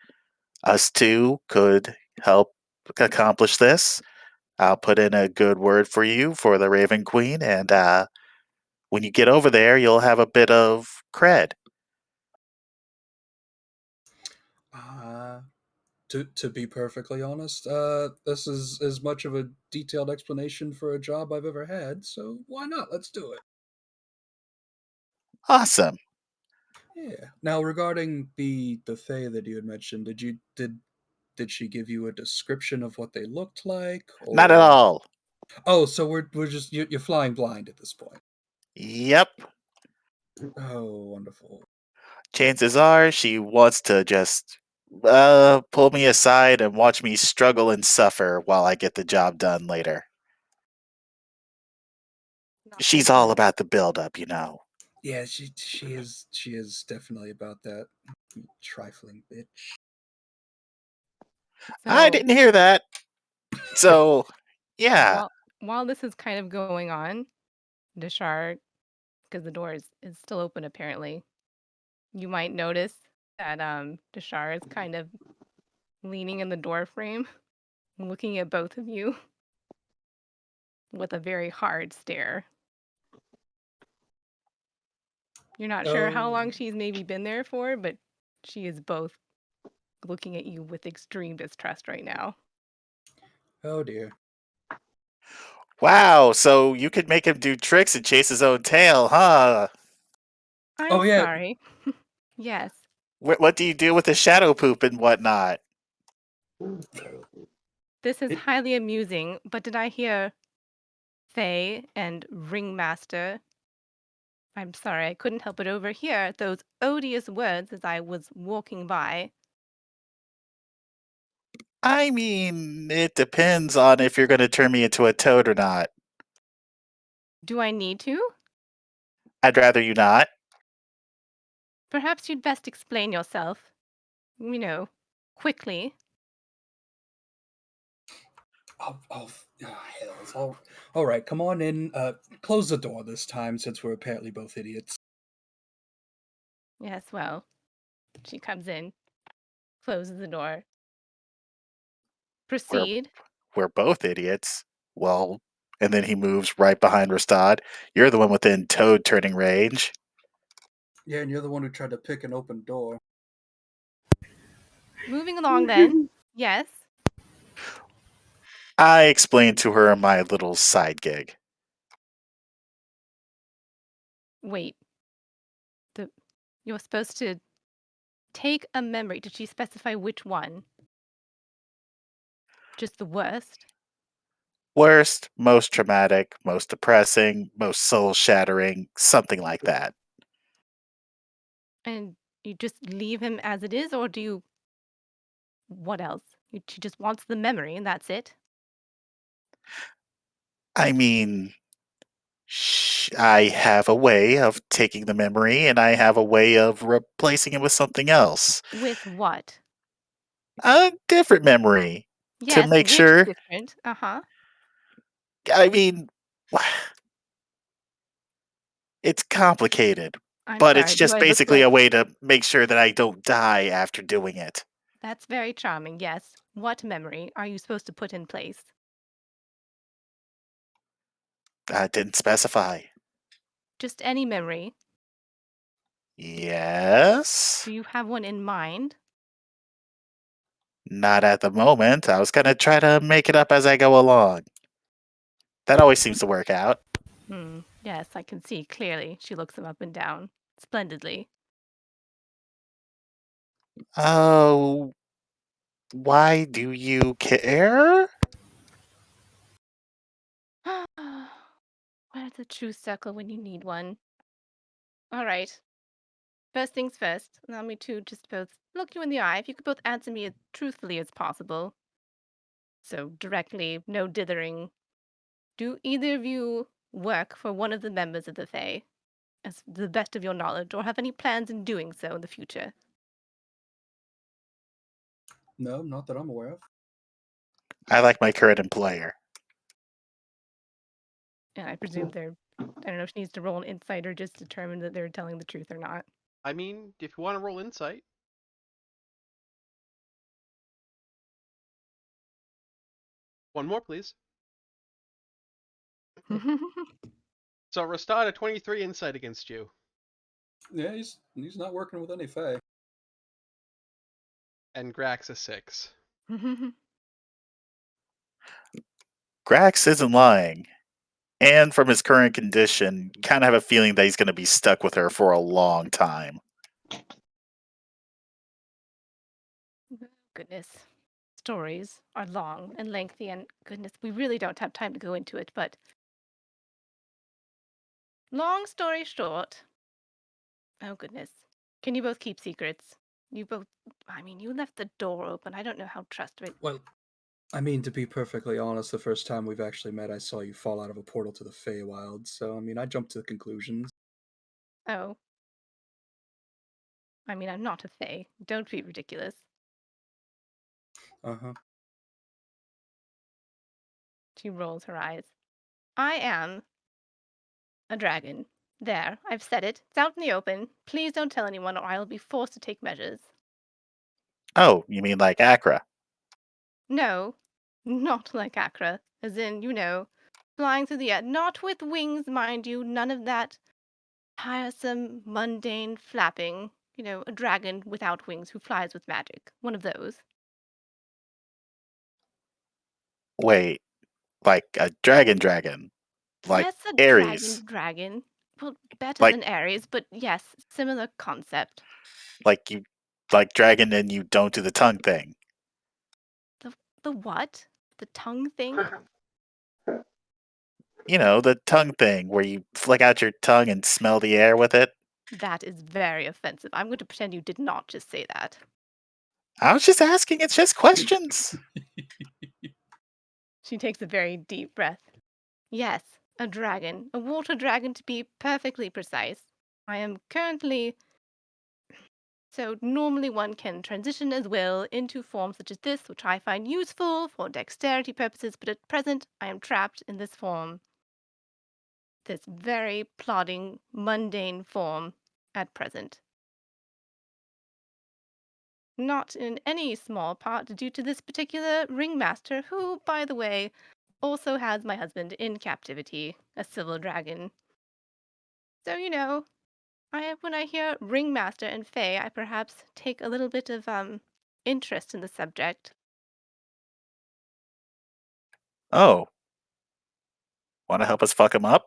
us two could help accomplish this. I'll put in a good word for you for the Raven Queen, and when you get over there, you'll have a bit of cred. Uh, to be perfectly honest, this is as much of a detailed explanation for a job I've ever had. So why not? Let's do it. Awesome. Yeah. Now, regarding the fae that you had mentioned, did she give you a description of what they looked like, Not at or? all. Oh, so we're just you're flying blind at this point. Yep. Oh, wonderful. Chances are she wants to just pull me aside and watch me struggle and suffer while I get the job done later. Not She's all surprised. about the build up, you know. Yeah, she is definitely about that. You trifling bitch. I So didn't hear that. So, yeah. while this is kind of going on, Deshard, because the door is still open apparently, you might notice that Deshard is kind of leaning in the door frame, looking at both of you with a very hard stare. You're not sure how long Oh, she's maybe been there for, but she is both looking at you with extreme distrust right now. oh dear. Wow, so you could make him do tricks and chase his own tail, huh? I'm Oh yeah. sorry. Yes, What do you do with the shadow poop and whatnot? this is It, highly amusing, but did I hear Faye and Ringmaster? I'm sorry, I couldn't help but overhear those odious words as I was walking by. I mean, it depends on if you're going to turn me into a toad or not. Do I need to? I'd rather you not. Perhaps you'd best explain yourself. Quickly. Hells. All right, come on in. Close the door this time, since we're apparently both idiots. Yes, well, she comes in, closes the door. We're Proceed. we're both idiots. Well, and then he moves right behind Rastad. You're the one within toad turning range. Yeah, and you're the one who tried to pick an open door. Moving along then. Yes. I explained to her my little side gig. Wait. You're supposed to take a memory. Did she specify which one? Just the worst? Worst, most traumatic, most depressing, most soul shattering, something like that. And you just leave him as it is, or do you... What else? She just wants the memory, and that's it? I mean, I have a way of taking the memory and I have a way of replacing it with something else. With what? A different memory to Yes, make which sure. different? Uh-huh. I mean, it's complicated, I'm but it's sorry, do just I look basically a like... way to make sure that I don't die after doing it. That's very charming, yes. What memory are you supposed to put in place? I didn't specify. Just any memory. Yes? Do you have one in mind? Not at the moment. I was going to try to make it up as I go along. That always seems to work out. Yes, I can see clearly. She looks him up and down. Splendidly. Oh, why do you care? Where's a true circle when you need one? All right. First things first, allow me to just both look you in the eye. If you could both answer me as truthfully as possible. So, directly, no dithering. Do either of you work for one of the members of the Fae, as the best of your knowledge, or have any plans in doing so in the future? No, not that I'm aware of. I like my current employer. And I presume they're... I don't know if she needs to roll an insight or just determine that they're telling the truth or not. I mean, if you want to roll insight. One more, please. So Rastad, a 23 insight against you. Yeah, he's not working with any Fae. And Grax, a 6. Grax isn't lying. And from his current condition, you kind of have a feeling that he's going to be stuck with her for a long time. Goodness. Stories are long and lengthy, and goodness, we really don't have time to go into it, but long story short, oh goodness, can you both keep secrets? You both, I mean, you left the door open. I don't know how trustworthy. Well, I mean, to be perfectly honest, the first time we've actually met, I saw you fall out of a portal to the Feywild, so, I mean, I jumped to conclusions. Oh. I mean, I'm not a Fae. Don't be ridiculous. Uh-huh. She rolls her eyes. I am a dragon. There, I've said it. It's out in the open. Please don't tell anyone or I'll be forced to take measures. Oh, you mean like Accra? No, not like Accra. As in, flying through the air. Not with wings, mind you. None of that tiresome, mundane flapping. A dragon without wings who flies with magic. One of those. Wait, like a dragon? Like Yes, a Ares? dragon. Well, better Like than Ares, but yes, similar concept. you like dragon and you don't do the tongue thing? The what? The tongue thing? You know, the tongue thing where you flick out your tongue and smell the air with it? That is very offensive. I'm going to pretend you did not just say that. I was just asking. It's just questions. She takes a very deep breath. Yes, a dragon. A water dragon, to be perfectly precise. I am currently... So normally one can transition as will into forms such as this, which I find useful for dexterity purposes, but at present I am trapped in this form. This very plodding, mundane form at present. Not in any small part due to this particular ringmaster, who, by the way, also has my husband in captivity, a civil dragon. So, when I hear ringmaster and fae, I perhaps take a little bit of interest in the subject. Oh, want to help us fuck him up?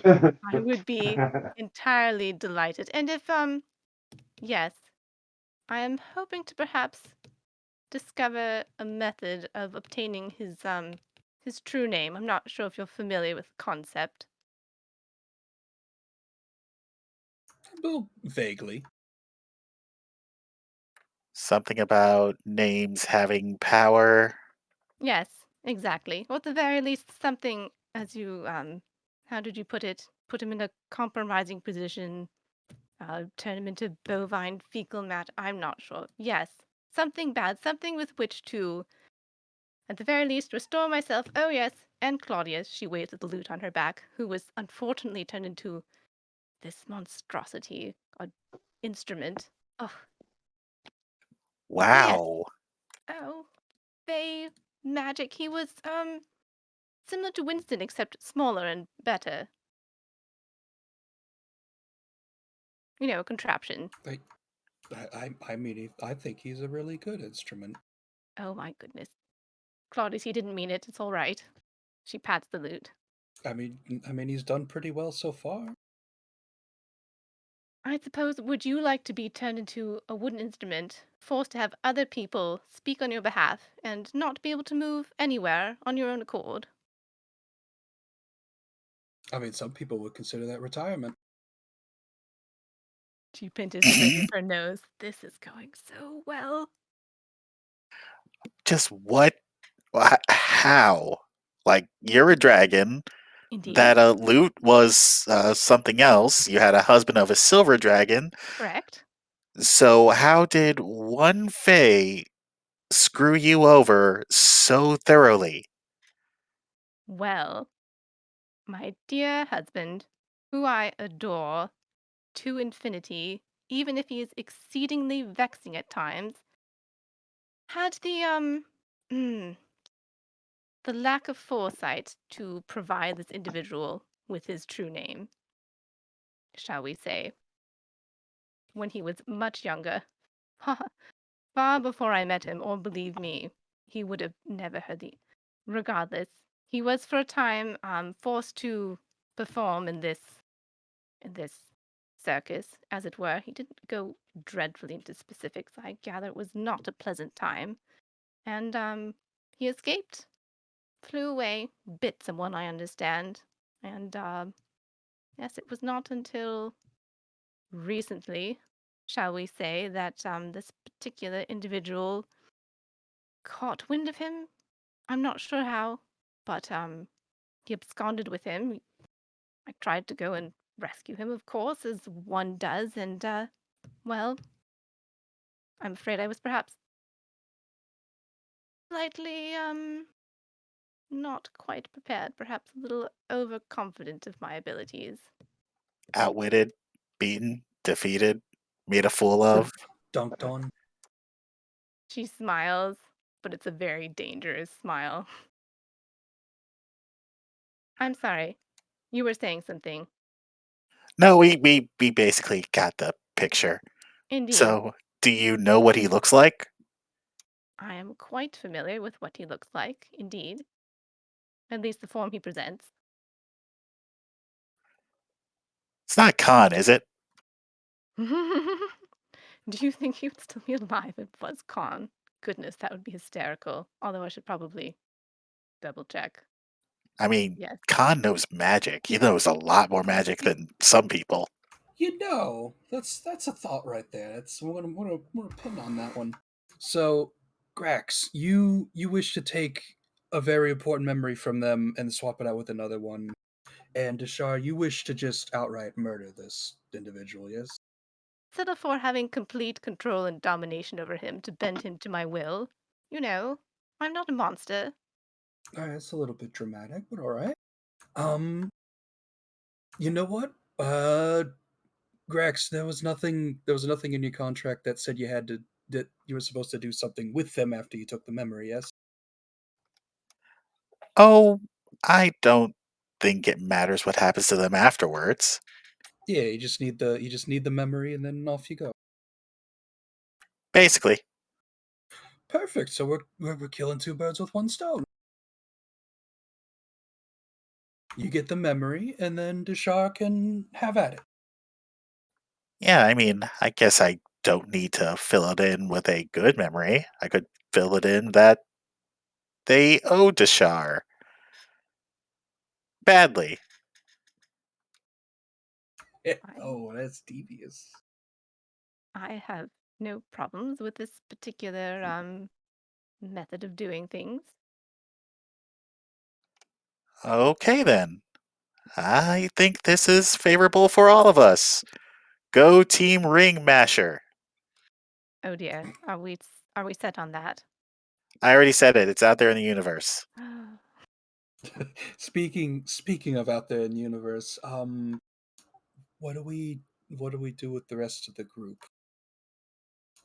I would be entirely delighted. And if yes, I am hoping to perhaps discover a method of obtaining his true name. I'm not sure if you're familiar with the concept. Well, vaguely. Something about names having power. Yes, exactly. Or at the very least, something as you how did you put it? Put him in a compromising position. Turn him into bovine fecal matter. I'm not sure. Yes, something bad, something with which to, at the very least, restore myself. Oh yes, and Claudius. She waves at the lute on her back, who was unfortunately turned into this monstrosity, a instrument. Oh, yes. Wow. Oh, Fey magic. He was similar to Winston, except smaller and better. A contraption. I mean, I think he's a really good instrument. Oh my goodness. Claudius, he didn't mean it. It's all right. She pats the lute. I mean, he's done pretty well so far. I suppose, would you like to be turned into a wooden instrument, forced to have other people speak on your behalf, and not be able to move anywhere on your own accord? I mean, some people would consider that retirement. She pinches the bridge of her nose. This is going so well. Just what? How? Like, you're a dragon. Indeed. That loot was something else. You had a husband of a silver dragon. Correct. So how did one fae screw you over so thoroughly? Well, my dear husband, who I adore to infinity, even if he is exceedingly vexing at times, had the lack of foresight to provide this individual with his true name, shall we say, when he was much younger. Far before I met him, or believe me, he would have never heard the. Regardless, he was for a time forced to perform in this circus, as it were. He didn't go dreadfully into specifics. I gather it was not a pleasant time, and he escaped, flew away, bit someone, I understand, and yes, it was not until recently, shall we say, that this particular individual caught wind of him. I'm not sure how, but he absconded with him. I tried to go and rescue him, of course, as one does, and well, I'm afraid I was perhaps slightly not quite prepared, perhaps a little overconfident of my abilities. Outwitted, beaten, defeated, made a fool of? Dunked on. She smiles, but it's a very dangerous smile. I'm sorry. You were saying something. No, we basically got the picture. Indeed. So, do you know what he looks like? I am quite familiar with what he looks like, indeed. At least the form he presents. It's not Khan, is it? Do you think he would still be alive if it was Khan? Goodness, that would be hysterical. Although I should probably double check. I mean, Yes. Khan knows magic. He knows a lot more magic than some people. That's a thought right there. We're gonna pin on that one. So, Grax, you wish to take a very important memory from them and swap it out with another one. And Deshar, you wish to just outright murder this individual, yes? Settle for having complete control and domination over him to bend him to my will. You know, I'm not a monster. Alright, that's a little bit dramatic, but alright. You know what? Grax, there was nothing in your contract that said that you were supposed to do something with them after you took the memory, yes? Oh, I don't think it matters what happens to them afterwards. Yeah, you just need the memory and then off you go. Basically. Perfect. So we're killing two birds with one stone. You get the memory, and then Deshar can have at it. Yeah, I mean, I guess I don't need to fill it in with a good memory. I could fill it in that they owe Deshar. Badly. Oh, that's devious. I have no problems with this particular method of doing things. Okay then. I think this is favorable for all of us. Go Team Ring Masher. Oh dear, are we set on that? I already said it. It's out there in the universe. Speaking of out there in the universe, what do we do with the rest of the group?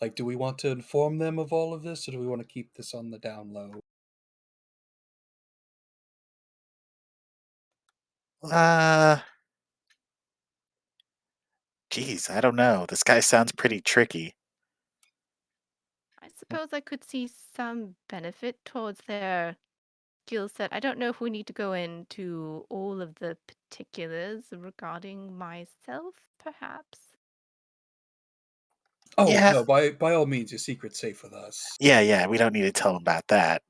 Like, do we want to inform them of all of this, or do we want to keep this on the down low? Geez, I don't know. This guy sounds pretty tricky. I suppose I could see some benefit towards their skill set. I don't know if we need to go into all of the particulars regarding myself, perhaps. Oh Yeah. no, by all means, your secret's safe with us. Yeah, we don't need to tell him about that.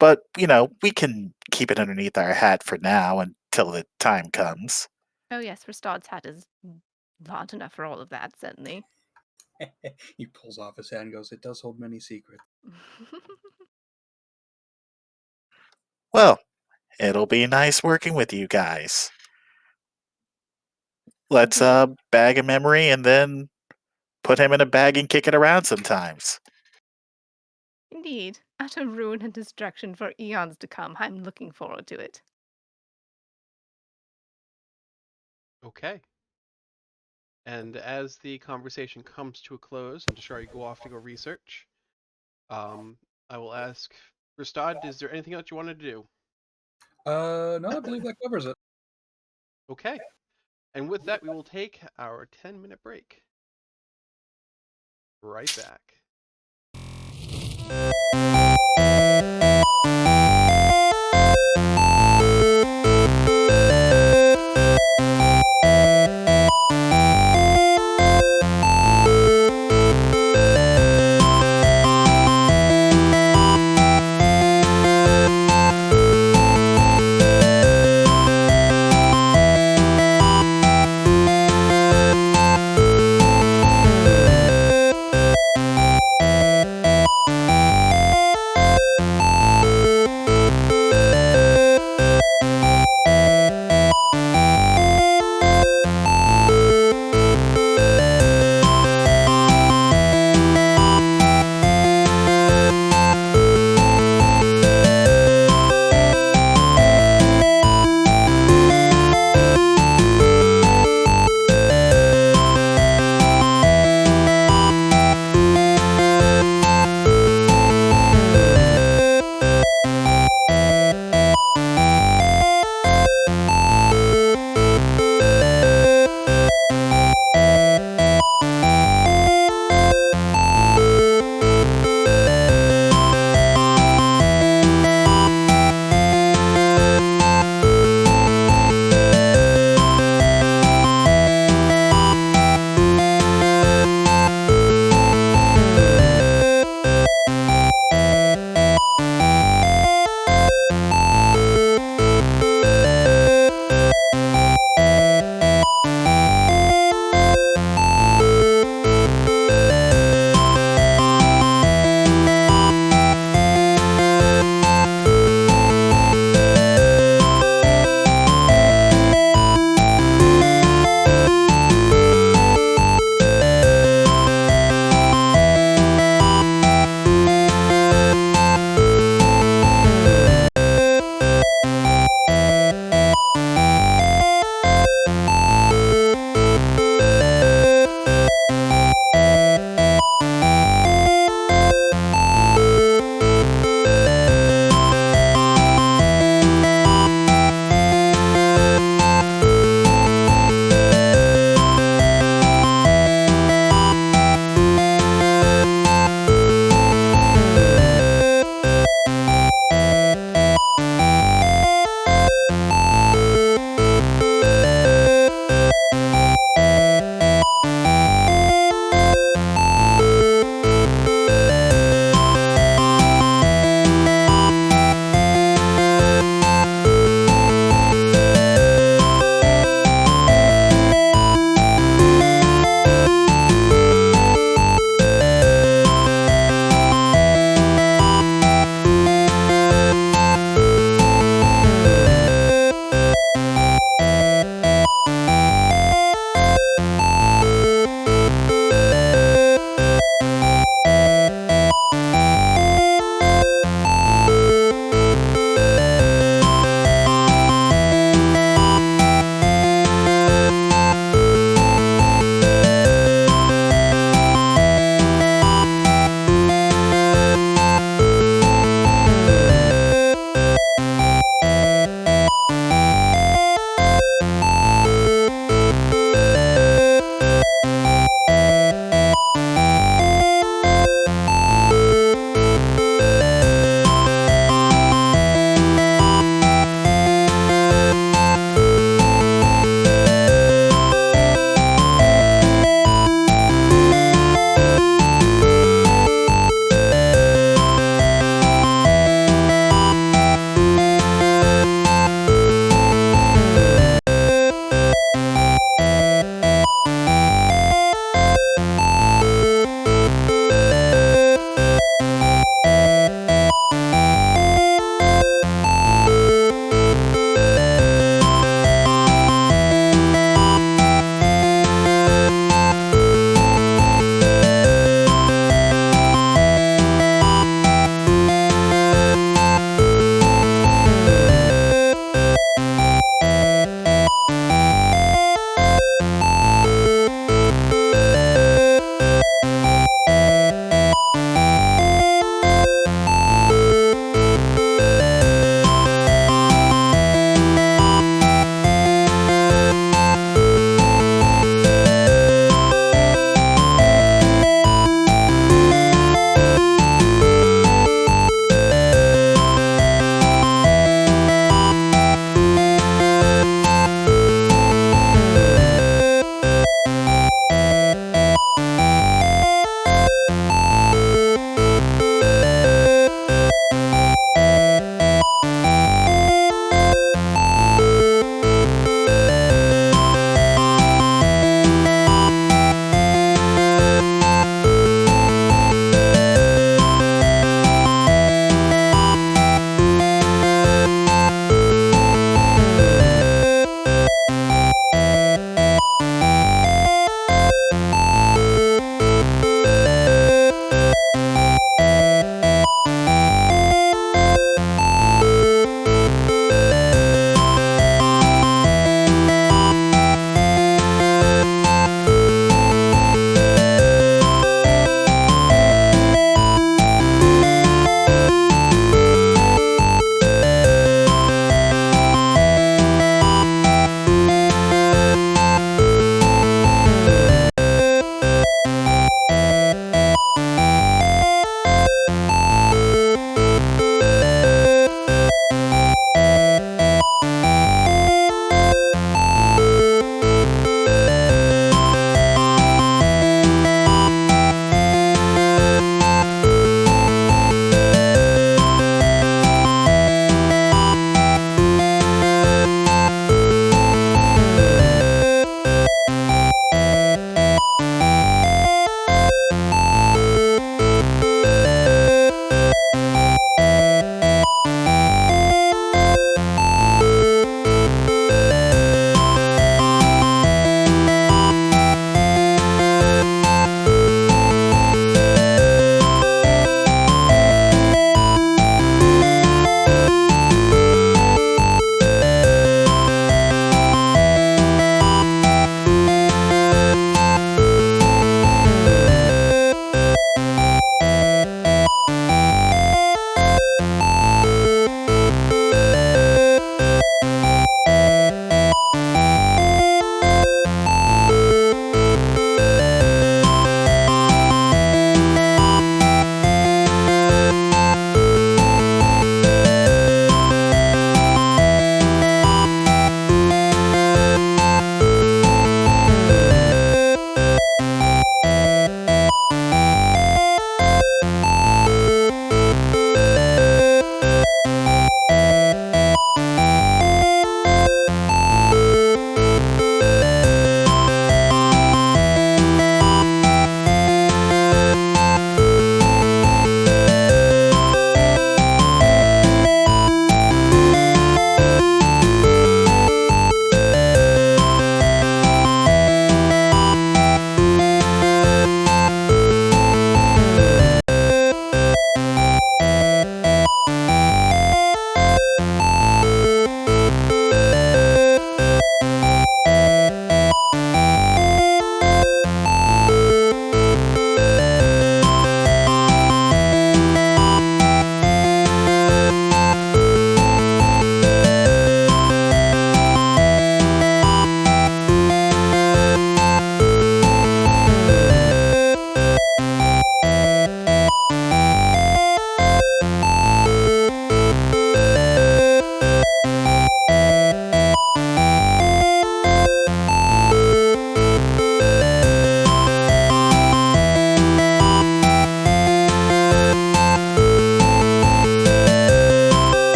But, we can keep it underneath our hat for now until the time comes. Oh yes, Restard's hat is large enough for all of that, certainly. He pulls off his hand and goes, "It does hold many secrets." Well, it'll be nice working with you guys. Let's bag a memory and then put him in a bag and kick it around sometimes. Indeed, utter ruin and destruction for eons to come. I'm looking forward to it. Okay. And as the conversation comes to a close, and Deshar, you go off to go research, I will ask Ristad, is there anything else you wanted to do? No, I believe that covers it. Okay. And with that, we will take our 10-minute break. Right back.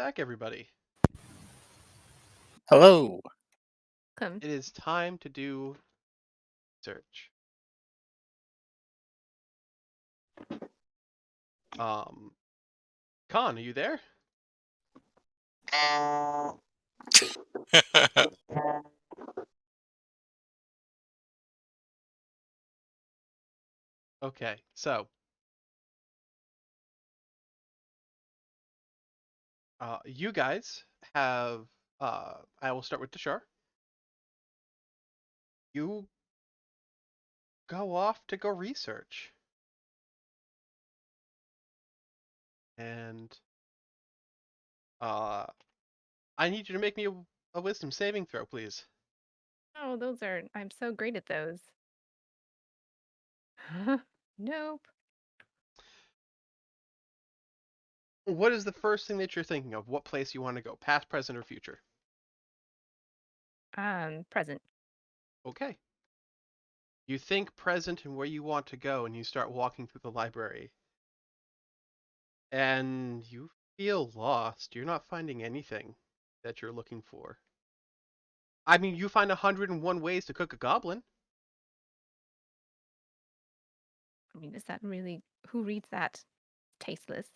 back, everybody. Hello. Come. It is time to do research. Khan, are you there? Okay, so you guys have. I will start with Deshar. You go off to go research, and I need you to make me a wisdom saving throw, please. Oh, those are. I'm so great at those. Nope. What is the first thing that you're thinking of? What place you want to go? Past, present, or future? Present. Okay. You think present and where you want to go, and you start walking through the library. And you feel lost. You're not finding anything that you're looking for. I mean, you find 101 ways to cook a goblin. I mean, is that really. Who reads that? Tasteless.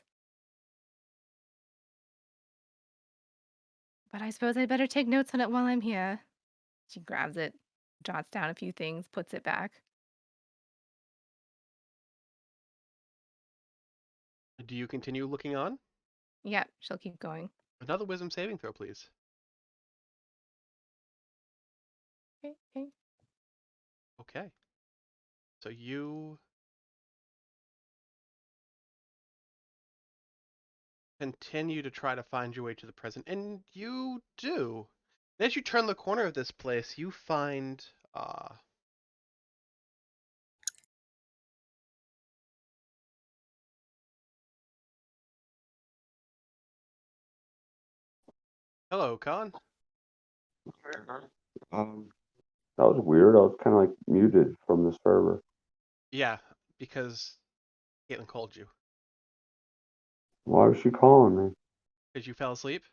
But I suppose I better take notes on it while I'm here. She grabs it, jots down a few things, puts it back. Do you continue looking on? Yep, she'll keep going. Another wisdom saving throw, please. Okay. Okay. So you continue to try to find your way to the present, and you do. And as you turn the corner of this place, you find hello, Khan. That was weird. I was kind of like muted from the server. Yeah, because Caitlin called you. Why was she calling me? Because you fell asleep?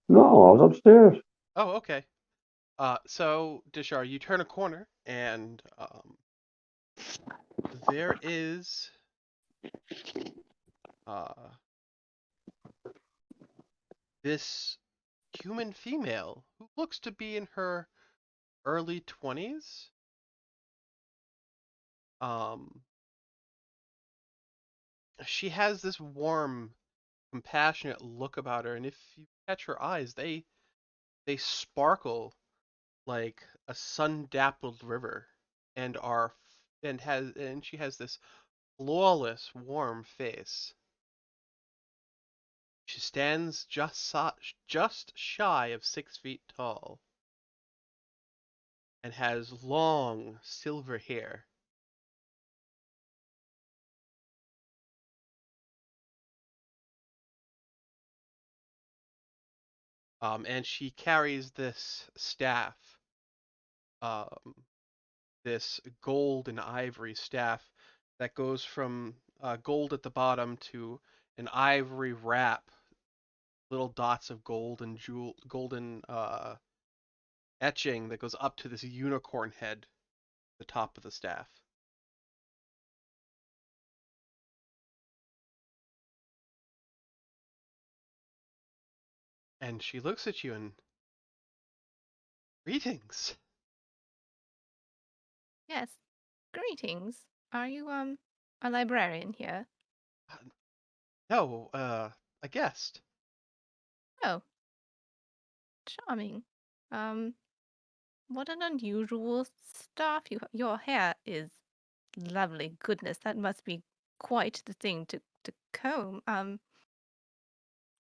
No, I was upstairs. Oh, okay. So, Dishar, you turn a corner, and there is this human female who looks to be in her early 20s. She has this warm, compassionate look about her, and if you catch her eyes, they sparkle like a sun-dappled river, and she has this flawless, warm face. She stands just shy of 6 feet tall, and has long silver hair. And she carries this staff, um, this gold and ivory staff that goes from gold at the bottom to an ivory wrap, little dots of gold and golden etching that goes up to this unicorn head, the top of the staff. And she looks at you and, greetings. Yes. Greetings. Are you a librarian here? No, a guest. Oh. Charming. What an unusual staff your hair is lovely. Goodness, that must be quite the thing to comb.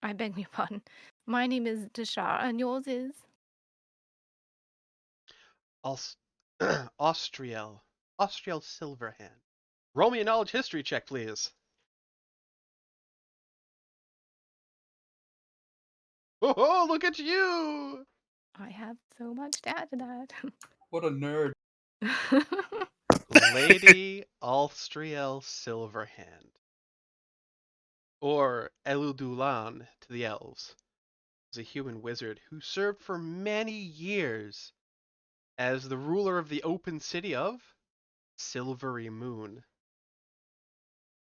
I beg your pardon. My name is Deshar, and yours is? Austriel Silverhand. Roll me a knowledge history check, please. Oh, look at you! I have so much to add to that. What a nerd. Lady Austriel Silverhand. Or Eludulan to the elves. was a human wizard who served for many years as the ruler of the open city of Silvery Moon,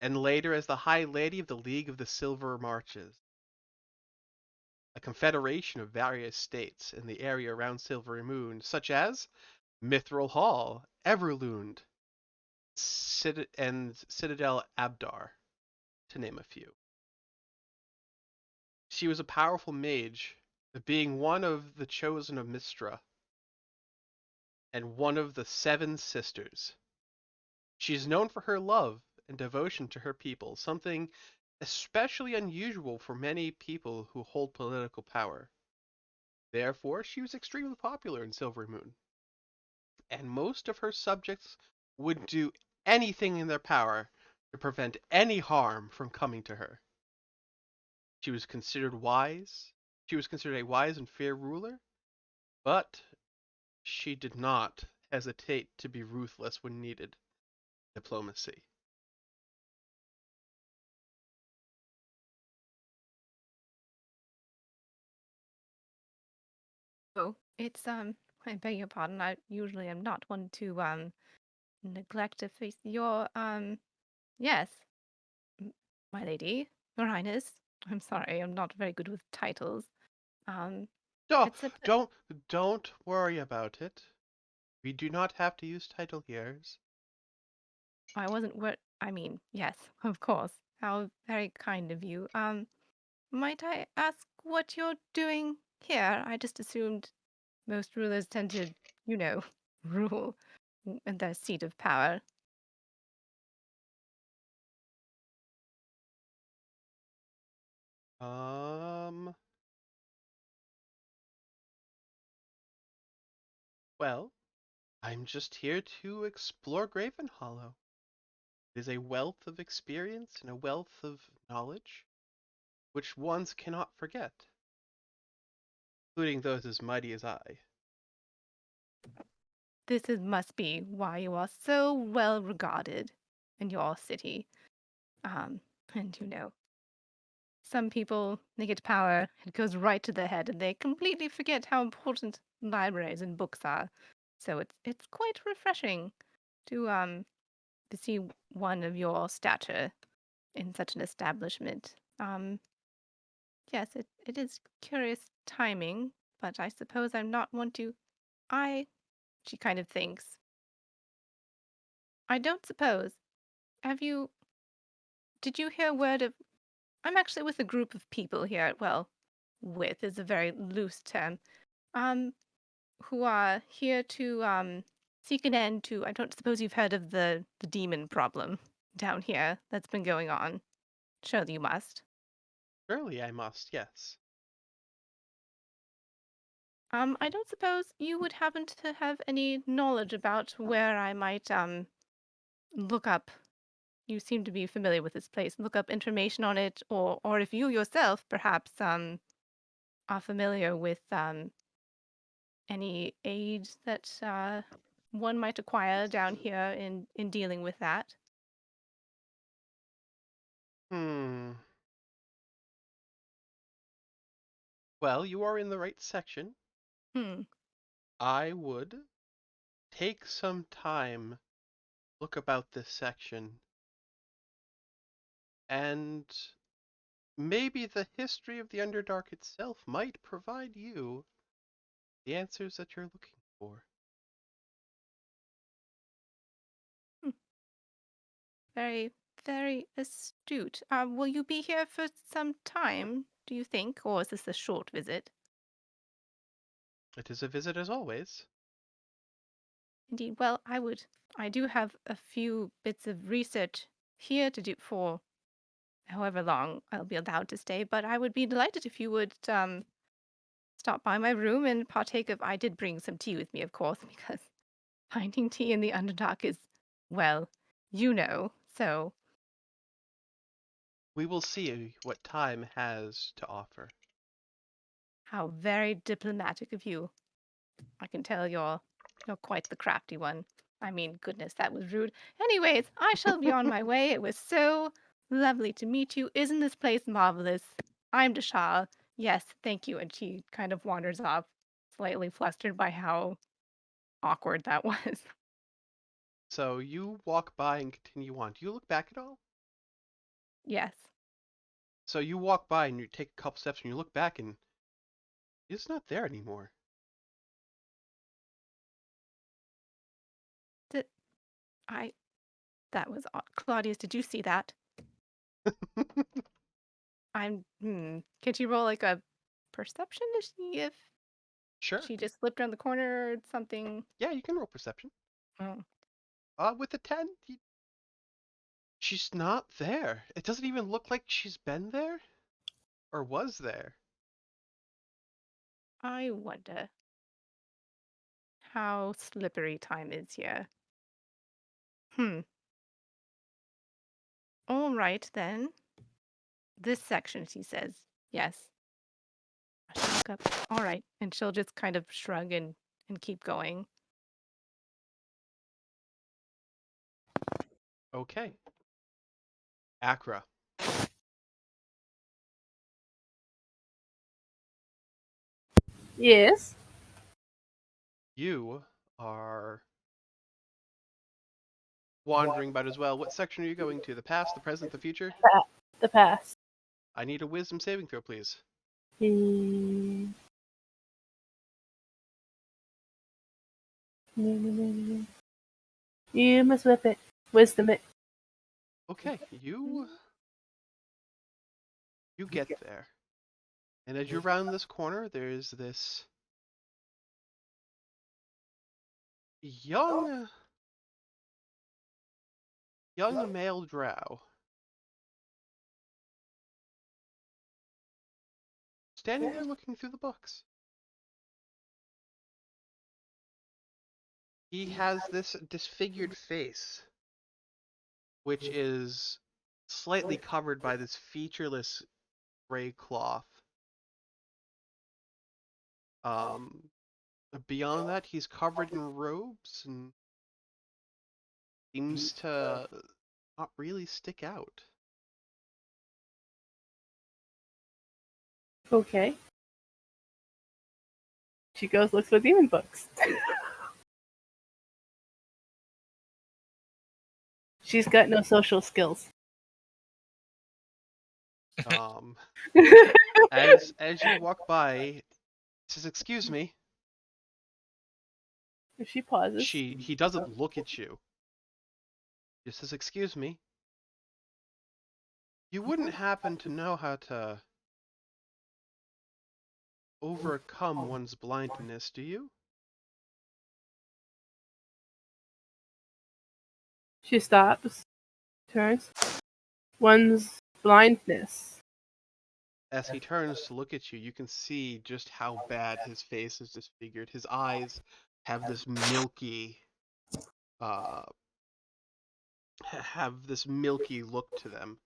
and later as the High Lady of the League of the Silver Marches, a confederation of various states in the area around Silvery Moon, such as Mithril Hall, Everlund, and Citadel Abdar, to name a few. She was a powerful mage, being one of the chosen of Mistra, and one of the Seven Sisters. She is known for her love and devotion to her people, something especially unusual for many people who hold political power. Therefore, she was extremely popular in Silvery Moon, and most of her subjects would do anything in their power to prevent any harm from coming to her. She was considered wise. She was considered a wise and fair ruler, but she did not hesitate to be ruthless when needed. Diplomacy. Oh, it's I beg your pardon. I usually am not one to neglect to face your yes, my lady, your highness. I'm sorry, I'm not very good with titles. Um, Oh, it's a don't worry about it. We do not have to use title years. I wasn't what I mean, yes, of course. How very kind of you. Might I ask what you're doing here? I just assumed most rulers tend to, you know, rule in their seat of power. Well, I'm just here to explore Gravenhollow. It is a wealth of experience and a wealth of knowledge which ones cannot forget, including those as mighty as I. Must be why you are so well regarded in your city. Um, and you know, some people, they get power, it goes right to their head, and they completely forget how important libraries and books are. So it's quite refreshing to see one of your stature in such an establishment. Yes, it is curious timing, but I suppose I'm not one to. She kind of thinks. I don't suppose. Have you. Did you hear word of. I'm actually with a group of people here. Well, with is a very loose term. Um, who are here to seek an end to. I don't suppose you've heard of the demon problem down here that's been going on. Surely you must. Surely I must, yes. I don't suppose you would happen to have any knowledge about where I might look up. You seem to be familiar with this place. Look up information on it, or if you yourself perhaps are familiar with any aid that one might acquire down here in dealing with that. Hmm. Well, you are in the right section. Hmm. I would take some time, look about this section, and maybe the history of the Underdark itself might provide you the answers that you're looking for. Hmm. Very, very astute. Will you be here for some time, do you think, or is this a short visit? It is a visit as always. Indeed. Well, I do have a few bits of research here to do for however long I'll be allowed to stay, but I would be delighted if you would stop by my room and partake of. I did bring some tea with me, of course, because finding tea in the Underdark is, well, you know. So, We will see what time has to offer. how very diplomatic of you. I can tell you're quite the crafty one. I mean, goodness, that was rude. Anyways, I shall be on my way. It was so lovely to meet you. Isn't this place marvelous? I'm Dashar. Yes, thank you. And she kind of wanders off, slightly flustered by how awkward that was. So you walk by and continue on. Do you look back at all? Yes. So you walk by and you take a couple steps and you look back and it's not there anymore. Did I that was odd. Claudius, did you see that? Could you roll like a perception to see if Sure. she just slipped around the corner or something? Yeah, you can roll perception. Oh. With a 10, she's not there. It doesn't even look like she's been there or was there. I wonder how slippery time is here. All right then. This section, she says. Yes. I should look up. All right. And she'll just kind of shrug and keep going. Okay. Accra. Yes. You are wandering about as well. What section are you going to? The past, the present, the future? The past. I need a wisdom saving throw, please. You must whip it. Wisdom it. Okay, you get there. And as you round this corner, there's this young male drow standing there looking through the books. He has this disfigured face, which is slightly covered by this featureless gray cloth. Beyond that, he's covered in robes and seems to not really stick out. Okay. She goes looks for demon books. She's got no social skills. As you walk by, he says, "Excuse me." If she pauses. He doesn't look at you. He says, "Excuse me. You wouldn't happen to know how to overcome one's blindness, do you?" She stops, turns. One's blindness. As he turns to look at you, you can see just how bad his face is disfigured. His eyes have this milky look to them.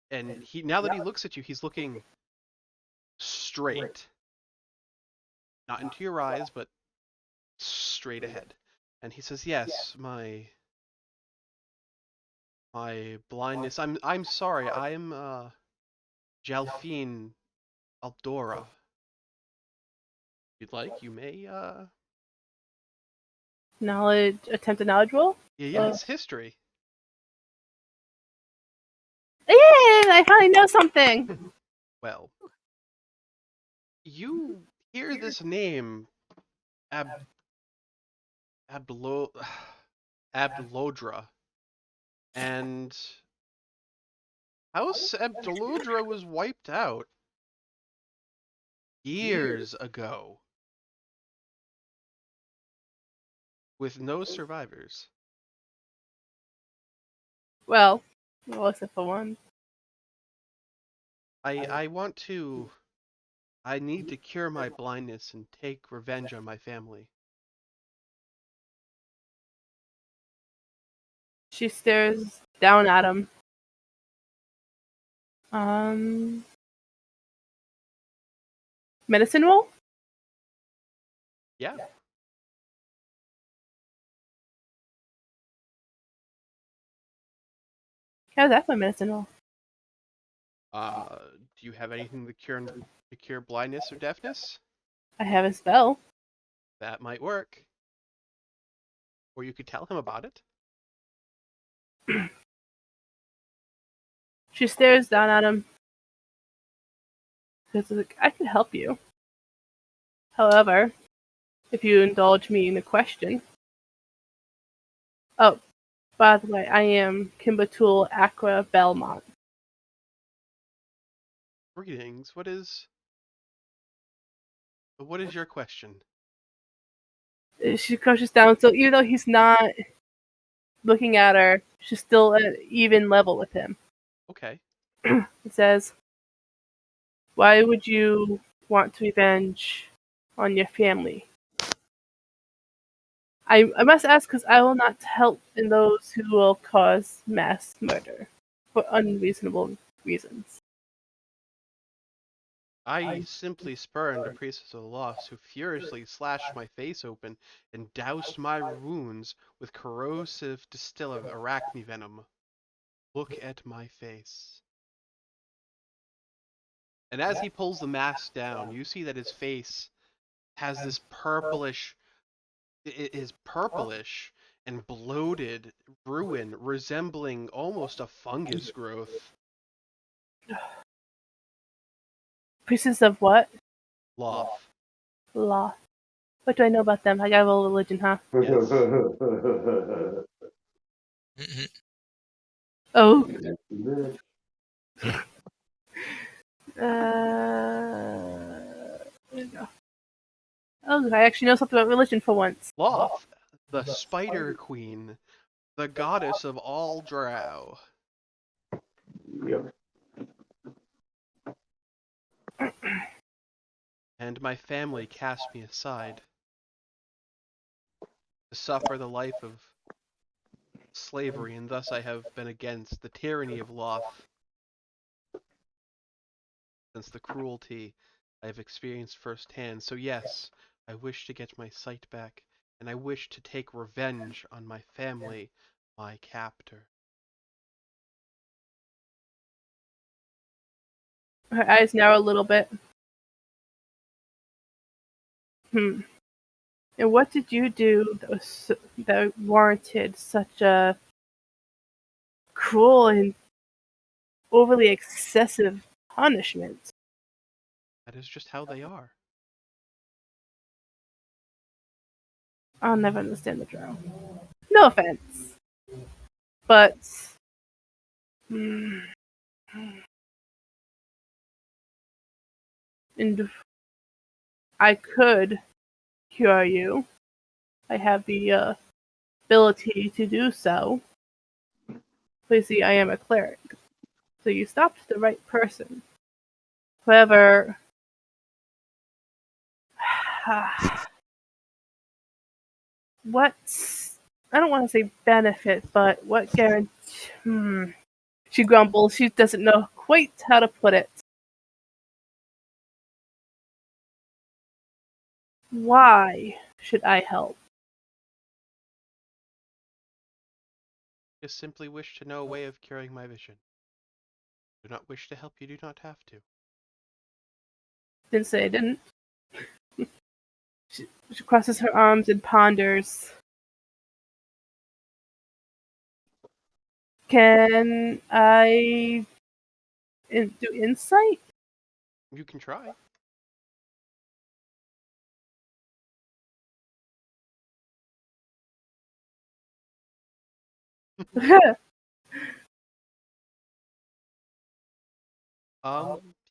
And now that he looks at you, he's looking straight. Not into your eyes, but straight ahead. And he says, "Yes, my blindness. I'm sorry. I'm Jalfine Aldora. If you'd like, you may Attempt a knowledge roll? yeah, it's history." Yay! I finally know something! Well, you hear this name, Abdelodra, and House Abdelodra was wiped out years ago with no survivors. Well, except for one. I need to cure my blindness and take revenge on my family. She stares down at him. Medicine roll? Yeah. How's that for medicine roll? Do you have anything to cure blindness or deafness? I have a spell. That might work. Or you could tell him about it. She stares down at him. Says, like, I can help you. However, if you indulge me in a question. Oh, by the way, I am Kimbatul Aqua Belmont. Greetings. What is your question? She crouches down, so even though he's not looking at her, she's still at even level with him. Okay. It says, why would you want to revenge on your family? I must ask because I will not help in those who will cause mass murder for unreasonable reasons. I simply spurned a priestess of the lost who furiously slashed my face open and doused my wounds with corrosive distill of arachne venom. Look at my face. And as he pulls the mask down, you see that his face has this purplish, it is purplish and bloated ruin resembling almost a fungus growth. Priestess of what? Loth. Law. What do I know about them? I got a little religion, huh? Yes. Mhm. Oh. There you go. Oh, I actually know something about religion for once. Loth, the Spider Queen, the goddess of all drow. Yep. And my family cast me aside to suffer the life of slavery, and thus I have been against the tyranny of Loth since the cruelty I have experienced firsthand. So yes, I wish to get my sight back, and I wish to take revenge on my family, my captor. Her eyes narrow a little bit. And what did you do that warranted such a cruel and overly excessive punishment? That is just how they are. I'll never understand the drow. No offense. But and I could cure you. I have the ability to do so. But you see, I am a cleric. So you stopped the right person. However, what, I don't want to say benefit, but what guarantee? She grumbles. She doesn't know quite how to put it. Why should I help? Just simply wish to know a way of curing my vision. Do not wish to help, you do not have to. Didn't say I didn't. She crosses her arms and ponders. Can I do insight? You can try.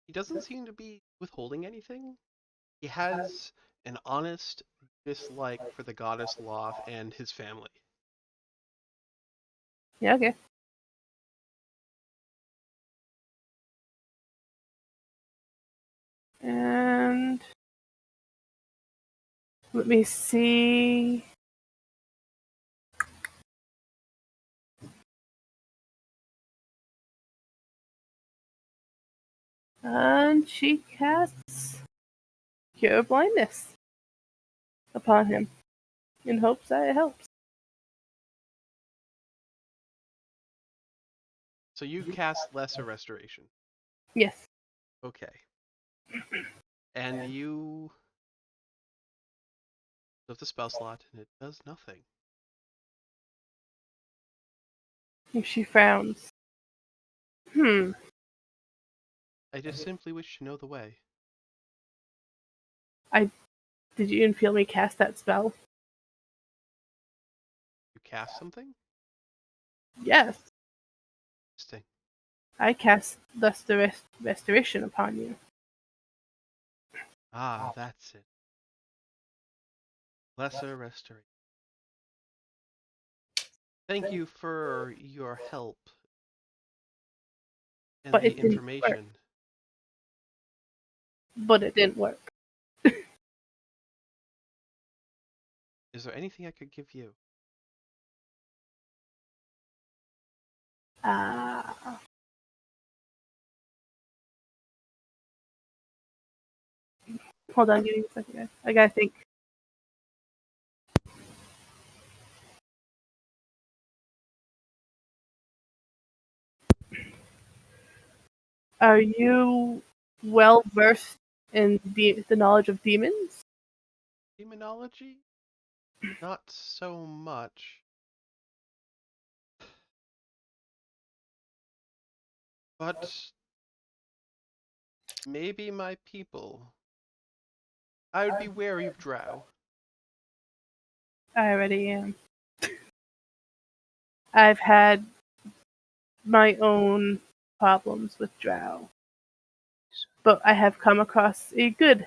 He doesn't seem to be withholding anything. He has an honest dislike for the goddess Loth and his family. Yeah, okay. And let me see. And she casts Cure Blindness upon him in hopes that it helps. So you cast Lesser Restoration. Yes. Okay. And you of the spell slot, and it does nothing. She frowns. I just simply wish to know the way. Did you even feel me cast that spell? You cast something? Yes. Interesting. I cast thus the restoration upon you. Ah, that's it. Lesser restoration. Thank you for your help and But the it didn't work. information. But it didn't work. Is there anything I could give you? Hold on, give me a second, guys. I gotta think. Are you well versed in the knowledge of demons? Demonology? Not so much. But maybe my people. I would be wary of drow. I already am. I've had my own problems with drow. But I have come across a good.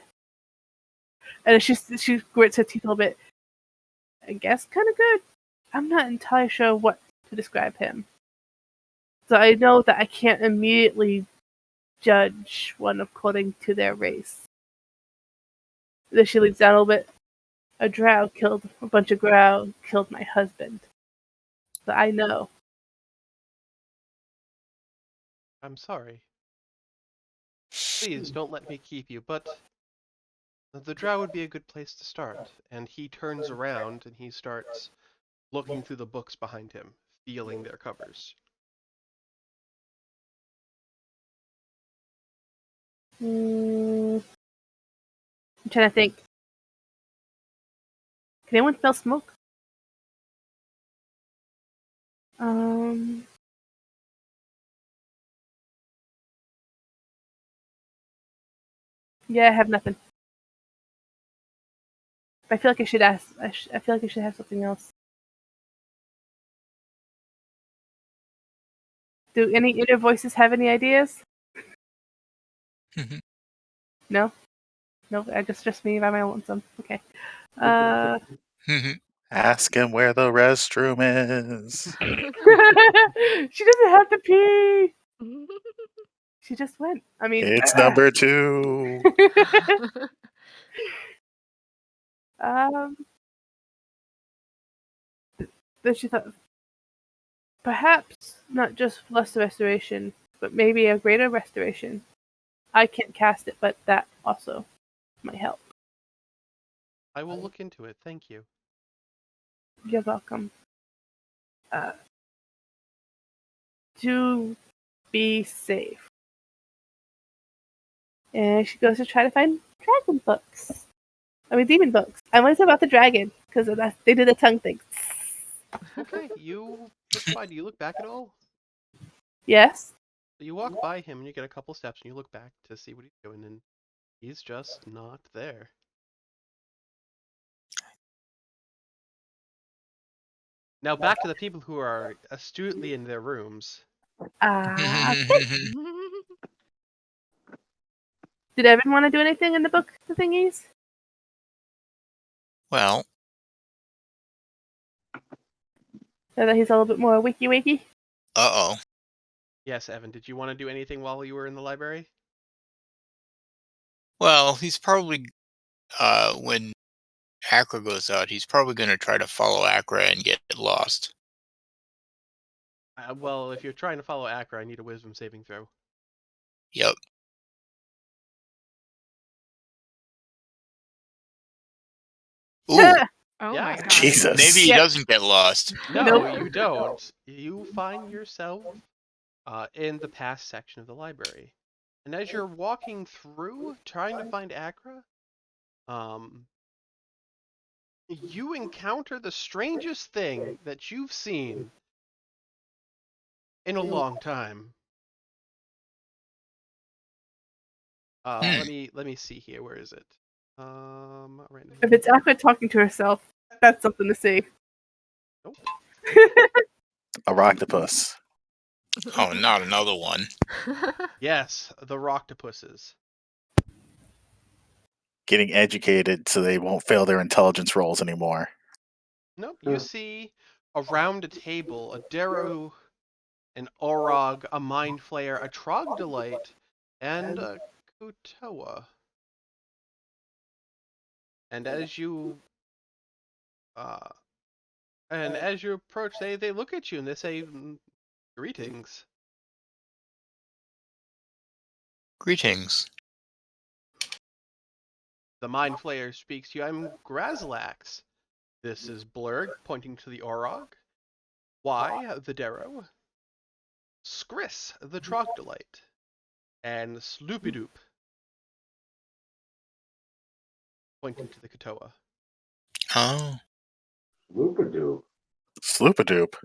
And she grits her teeth a little bit. I guess kind of good. I'm not entirely sure what to describe him. So I know that I can't immediately judge one according to their race. Then she leans down a little bit. A bunch of drow killed my husband. So I know. I'm sorry. Please don't let me keep you, but the drow would be a good place to start. And he turns around and he starts looking through the books behind him, feeling their covers. I'm trying to think. Can anyone smell smoke? Yeah, I have nothing. I feel like I should ask. I feel like I should have something else. Do any inner voices have any ideas? No? No, I just me by my lonesome. Okay. Ask him where the restroom is. She doesn't have to pee. She just went. I mean, It's number 2. Then she thought, perhaps not just lesser restoration, but maybe a greater restoration. I can't cast it, but that also might help. I will look into it, thank you. You're welcome. To be safe. And she goes to try to find dragon books. I mean, demon books. I want to say about the dragon, because they did the tongue thing. Okay, that's fine. Do you look back at all? Yes? So you walk by him and you get a couple steps and you look back to see what he's doing, and he's just not there. Now back to the people who are astutely in their rooms. Did Evan want to do anything in the book, the thingies? Well, So that he's a little bit more wakey. uh-oh. Yes, Evan, did you want to do anything while you were in the library? Well, he's probably, when Acra goes out, he's probably going to try to follow Acra and get lost. Well, if you're trying to follow Acra, I need a wisdom saving throw. Yep. Ooh, Oh Yeah. my god. Jesus. maybe he Yeah. doesn't get lost. No, Nope. you don't. You find yourself in the past section of the library. And as you're walking through, trying to find Acra, you encounter the strangest thing that you've seen in a long time. Let me see here. Where is it? Right If now. it's Aqua talking to herself, that's something to see. Nope. A roctopus. Oh, not another one. Yes, the roctopuses. Getting educated so they won't fail their intelligence rolls anymore. Nope. You see around a table a Darrow, an Orog, a Mind Flayer, a Trogdolite, and a Kutoa. And as you approach, they look at you and they say, "Greetings." Greetings. The Mind Flayer speaks to you. I'm Grazlax. This is Blurg, pointing to the Orog. Y, the Darrow. Skris, the Trogdolite. And Sloopidoop, pointing to the Kutoa. Oh. Loopadoo. Sloopadoop.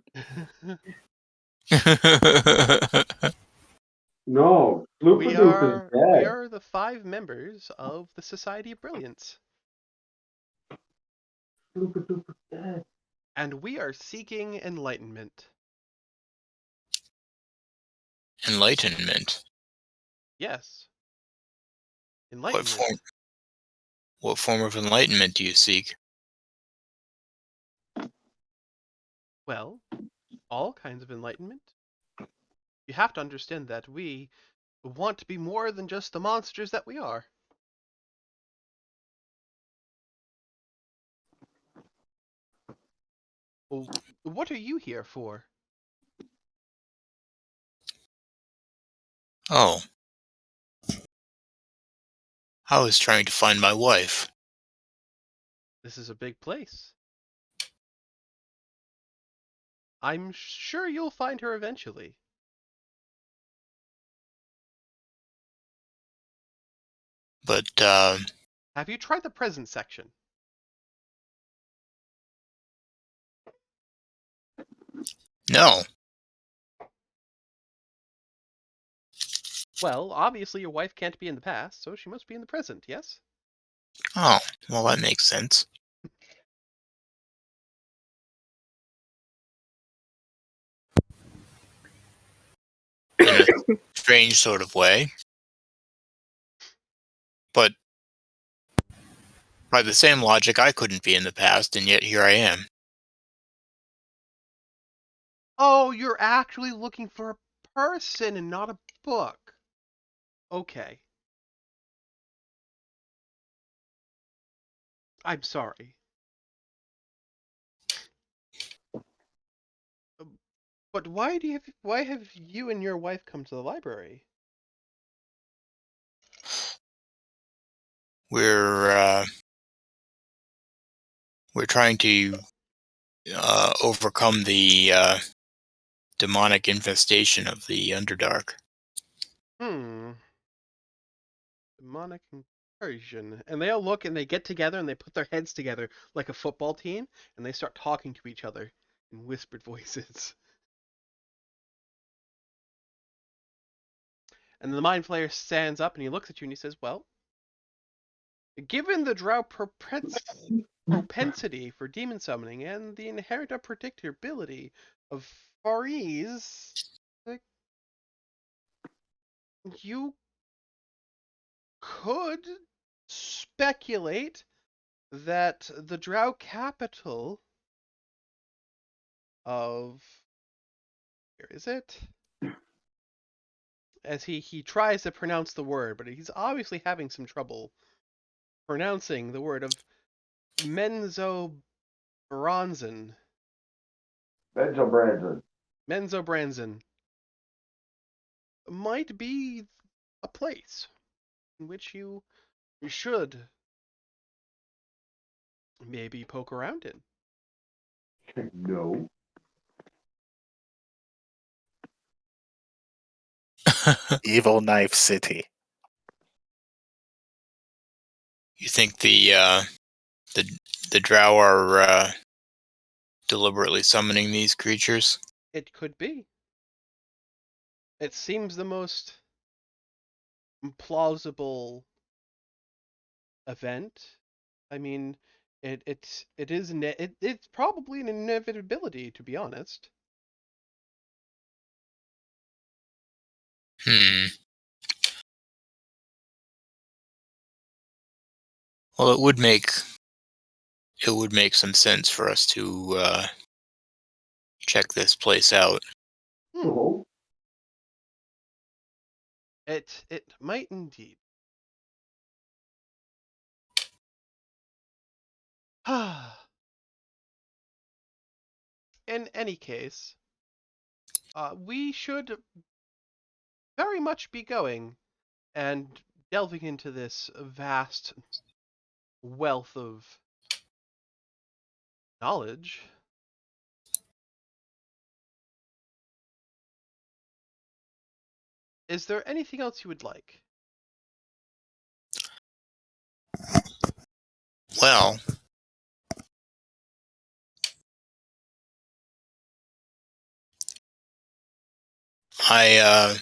No, we Loopadoop is dead. are the 5 members of the Society of Brilliance. Loopadoop is dead. And we are seeking enlightenment. Enlightenment. Yes. What Enlightenment. form of enlightenment do you seek? Well, all kinds of enlightenment. You have to understand that we want to be more than just the monsters that we are. Well, what are you here for? Oh. I was trying to find my wife. This is a big place. I'm sure you'll find her eventually. But, Have you tried the present section? no. Well, obviously your wife can't be in the past, so she must be in the present, yes? Oh, well, that makes sense. In a strange sort of way. But by the same logic, I couldn't be in the past, and yet here I am. Oh, you're actually looking for a person and not a book. Okay. I'm sorry. But why have you and your wife come to the library? We're trying to overcome the demonic infestation of the Underdark. Demonic incursion. And they all look and they get together and they put their heads together like a football team and they start talking to each other in whispered voices. And the Mind Flayer stands up and he looks at you and he says, "Well, given the drow propensity for demon summoning and the inherent unpredictability of Faris, you could speculate that the drow capital of, where is it?" As he tries to pronounce the word, but he's obviously having some trouble pronouncing the word of Menzobranzan. Benzo Brandon. Menzobranzan might be a place in which you should maybe poke around in. No. Evil Knife City. You think the drow are deliberately summoning these creatures? It could be. It seems the most plausible event. I mean, it's probably an inevitability, to be honest. Hmm. Well, it would make some sense for us to check this place out. Oh, It might indeed. In any case, we should very much be going and delving into this vast wealth of knowledge. Is there anything else you would like? Well, I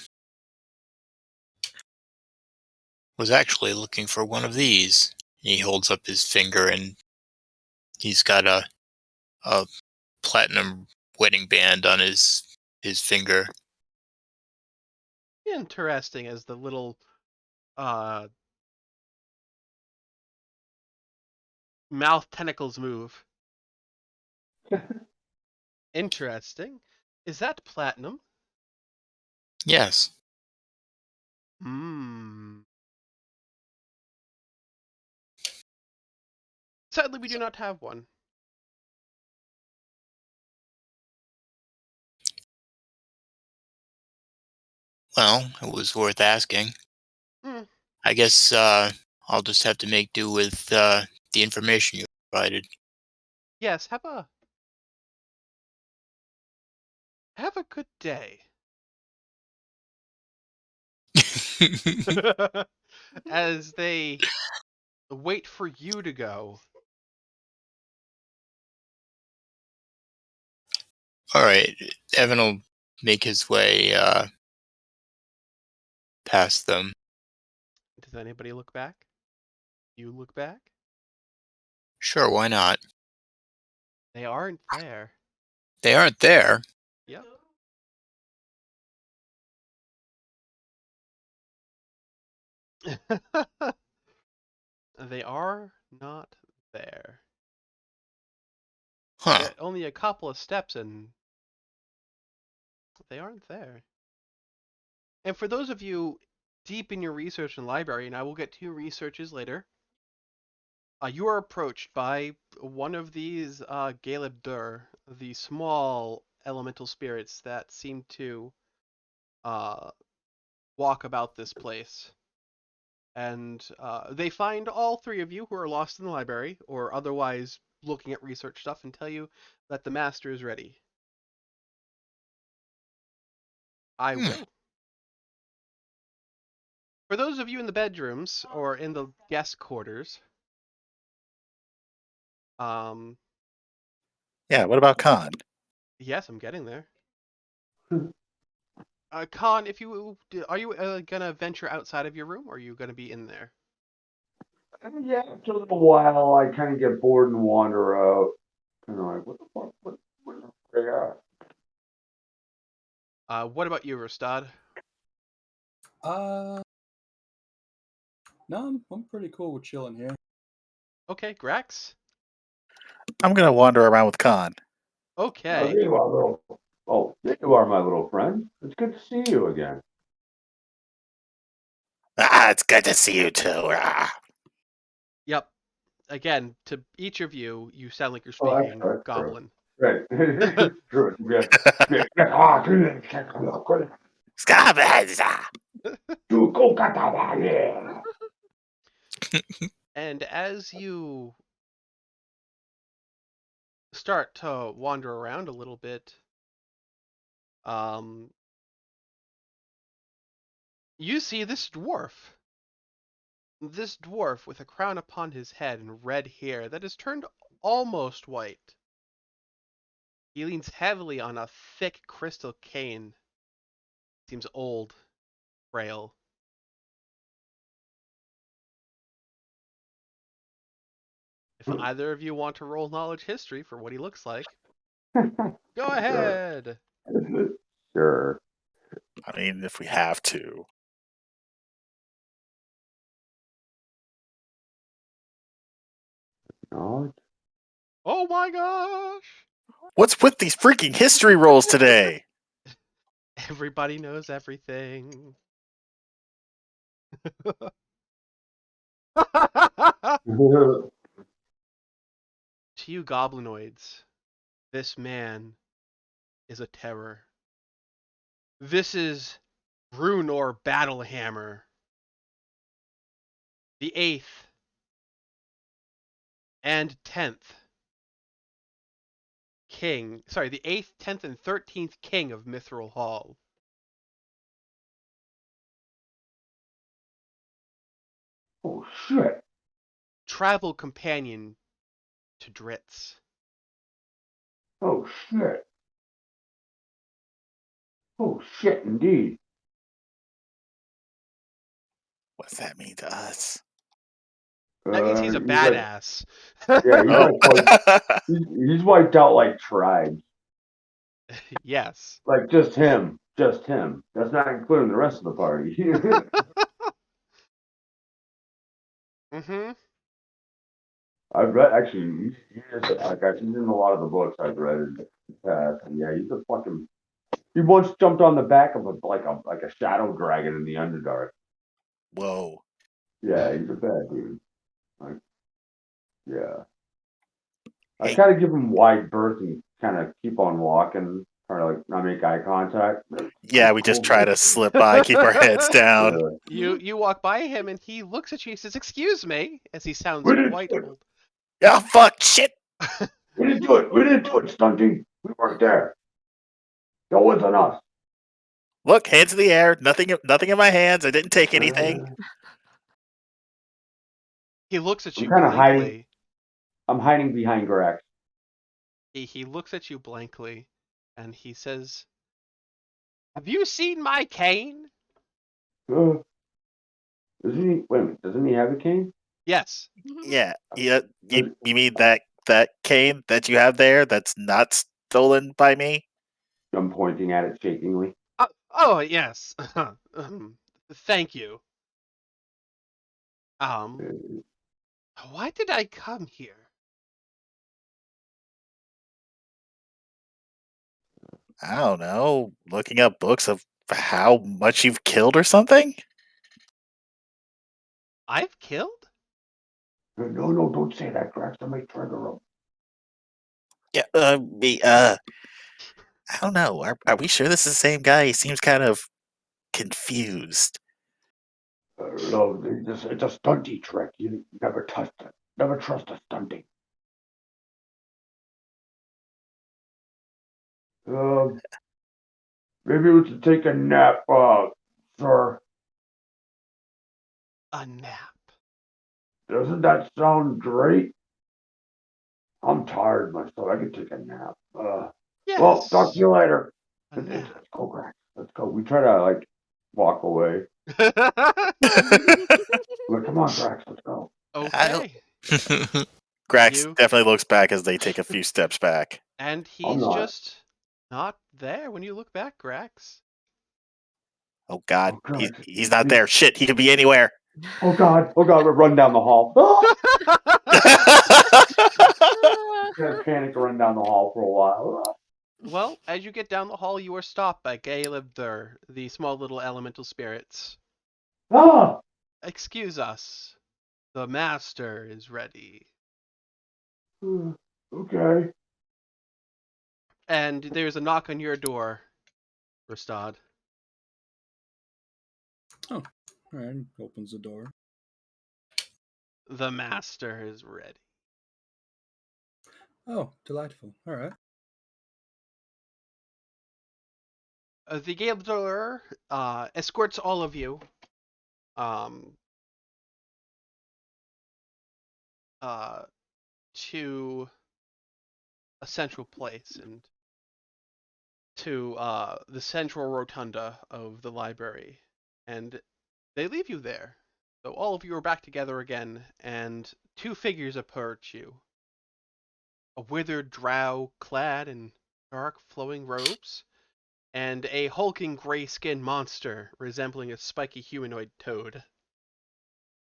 was actually looking for one of these. He holds up his finger, and he's got a platinum wedding band on his finger. Interesting as the little uh, mouth tentacles move. Interesting. Is that platinum? Yes. Hmm. Sadly, we do not have one. Well, it was worth asking. Hmm. I guess I'll just have to make do with the information you provided. Yes, have a good day. As they wait for you to go. All right, Evan will make his way past them. Does anybody look back? You look back? Sure, why not? They aren't there. They aren't there. Yep. They are not there. Huh. Only a couple of steps and they aren't there. And for those of you deep in your research in library, and I will get to your researches later, you are approached by one of these Galeb Dur, the small elemental spirits that seem to uh, walk about this place. And they find all three of you who are lost in the library or otherwise looking at research stuff and tell you that the master is ready. I Hmm. will. For those of you in the bedrooms or in the guest quarters, um, Yeah, what about Khan? yes, I'm getting there. Khan, if you are you gonna venture outside of your room, or are you gonna be in there? yeah, after a little while, I kind of get bored and wander out. And I'm like, what the fuck? What the fuck? What about you, Rostad? No, I'm pretty cool with chilling here. Okay, Grex. I'm gonna wander around with Khan. Oh, Okay. there you are, little. Oh, there you are, my little friend. It's good to see you again. Ah, it's good to see you too. Ah. Yep. Again, to each of you, you sound like you're Oh, speaking that's true. Goblin. Right. True. Ah, Scavenger. And as you start to wander around a little bit, um, You see this dwarf. This dwarf with a crown upon his head and red hair that is turned almost white. He leans heavily on a thick crystal cane. Seems old, frail. If either of you want to roll knowledge history for what he looks like, go ahead. Sure. I mean, if we have to. Knowledge? Oh my gosh! What's with these freaking history rolls today? Everybody knows everything. To you goblinoids, this man is a terror. This is Brunor Battlehammer, the 8th and 10th king, sorry, the 8th, 10th, and 13th king of Mithril Hall. Oh shit. Travel companion to Dritz. Oh shit. Oh shit indeed. What does that mean to us? That means he's a He's like, badass. yeah, he's Oh. he's wiped out like tribes. Yes. Like just him. Just him. That's not including the rest of the party. Mm-hmm. I've read actually he's in a lot of the books I've read in the past. And yeah, he's a fucking he once jumped on the back of a shadow dragon in the Underdark. Whoa. Yeah, he's a bad dude. Like, yeah. I Hey. kind of give him wide berth and kind of keep on walking, try to like not make eye contact. Yeah, we just try to slip by, keep our heads down. You walk by him and he looks at you and says, "Excuse me," as he sounds We didn't quite do it. old. Oh, fuck, shit. We didn't do it. We didn't do it, Stunty. We weren't there. That wasn't us. Look, hands in the air. Nothing in my hands. I didn't take anything. He looks at I'm you kind of hiding. blankly. I'm hiding behind Grex. He looks at you blankly, and he says, "Have you seen my cane?" Doesn't he? Wait a minute. Doesn't he have a cane? Yes. Yeah. You mean that cane that you have there that's not stolen by me? I'm pointing at it shakingly. Oh, yes. Thank you. Why did I come here? I don't know. Looking up books of how much you've killed or something? I've killed? No, don't say that, Grex. I might trigger him. Yeah, I don't know. Are we sure this is the same guy? He seems kind of confused. No, it's a stunty trick. You never trust it. Never trust a stunty. Maybe we should take a nap, sir. A nap. Doesn't that sound great? I'm tired myself. I could take a nap. Yes. Well, talk to you later. A nap. Let's go, Grex. Let's go. We try to like walk away. Like, come on, Grex. Let's go. Okay. Grax You- definitely looks back as they take a few steps back. And I'm he's not. just not there when you look back, Grax. Oh God, Oh, Grex. he's not there. Shit, he could be anywhere. Oh God. We're running down the hall. Kind of panic to run down the hall for a while. Well, as you get down the hall, you are stopped by Galebdur, the small little elemental spirits. Ah! Excuse us. The master is ready. Okay. And there's a knock on your door, Rastad. Oh, all right. Opens the door. The master is ready. Oh, delightful. All right. The Gambler escorts all of you um, to a central place and to the central rotunda of the library, and they leave you there. So all of you are back together again, and two figures approach you. A withered drow clad in dark flowing robes, and a hulking gray-skinned monster resembling a spiky humanoid toad.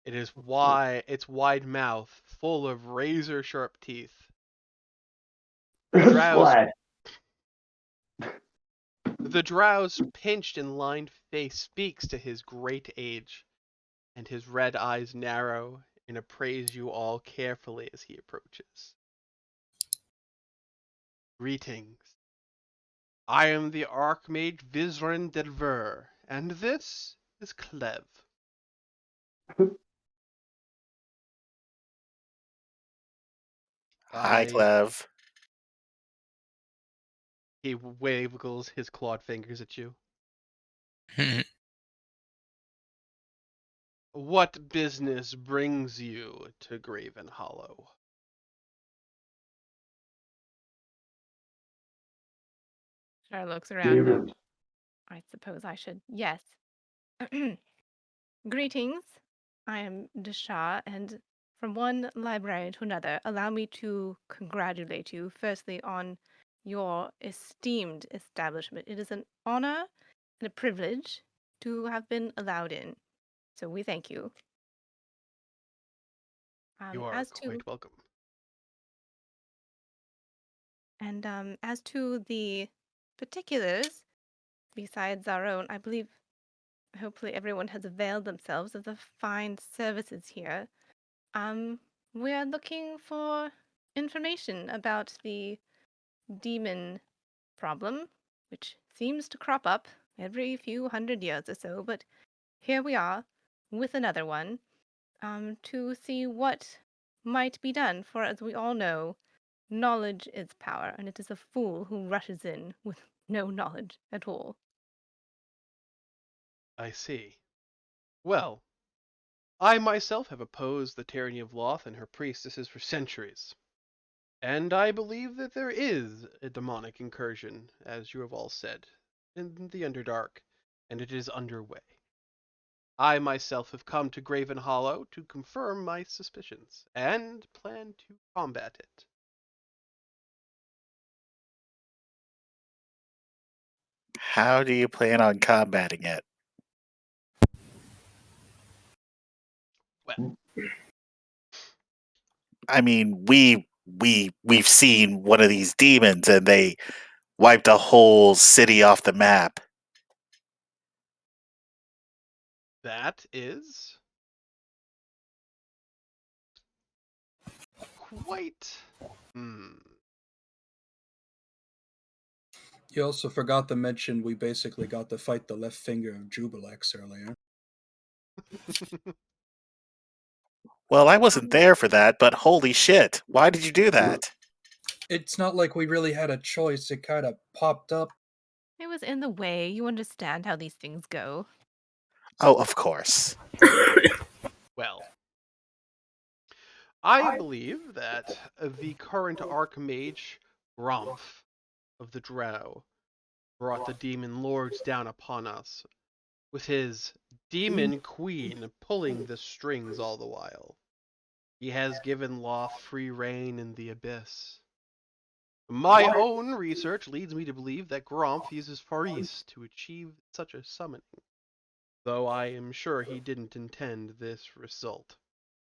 Its wide mouth full of razor-sharp teeth. Drow's Splat. The drow's pinched and lined face speaks to his great age, and his red eyes narrow and appraise you all carefully as he approaches. Greetings. I am the Archmage Vizrin Delver, and this is Clev. Hi, Clev. He wiggles his clawed fingers at you. What business brings you to Gravenhollow? Shar looks around. Demons. I suppose I should. Yes. Greetings. I am Deshah, and from one library to another, allow me to congratulate you, firstly, on your esteemed establishment. It is an honor and a privilege to have been allowed in. So we thank you. You are quite welcome. And as to the particulars, besides our own, I believe hopefully everyone has availed themselves of the fine services here. We are looking for information about the demon problem, which seems to crop up every few hundred years or so, but here we are with another one, to see what might be done, for as we all know, knowledge is power, and it is a fool who rushes in with no knowledge at all. I see. Well, I myself have opposed the tyranny of Loth and her priestesses for centuries. And I believe that there is a demonic incursion, as you have all said, in the Underdark, and it is underway. I myself have come to Gravenhollow to confirm my suspicions, and plan to combat it. How do you plan on combating it? Well, I mean, we've seen one of these demons, and they wiped a whole city off the map. that is quite... You also forgot to mention we basically got to fight the left finger of Jubilex earlier. Well, I wasn't there for that, but holy shit, why did you do that? It's not like we really had a choice. It kind of popped up. It was in the way. You understand how these things go. Oh, of course. Well, I believe that the current Archmage, Gromf of the Drow, brought the demon lords down upon us, with his demon queen pulling the strings all the while. He has given Loth free rein in the abyss. My own research leads me to believe that Gromf uses Faris to achieve such a summoning, though I am sure he didn't intend this result,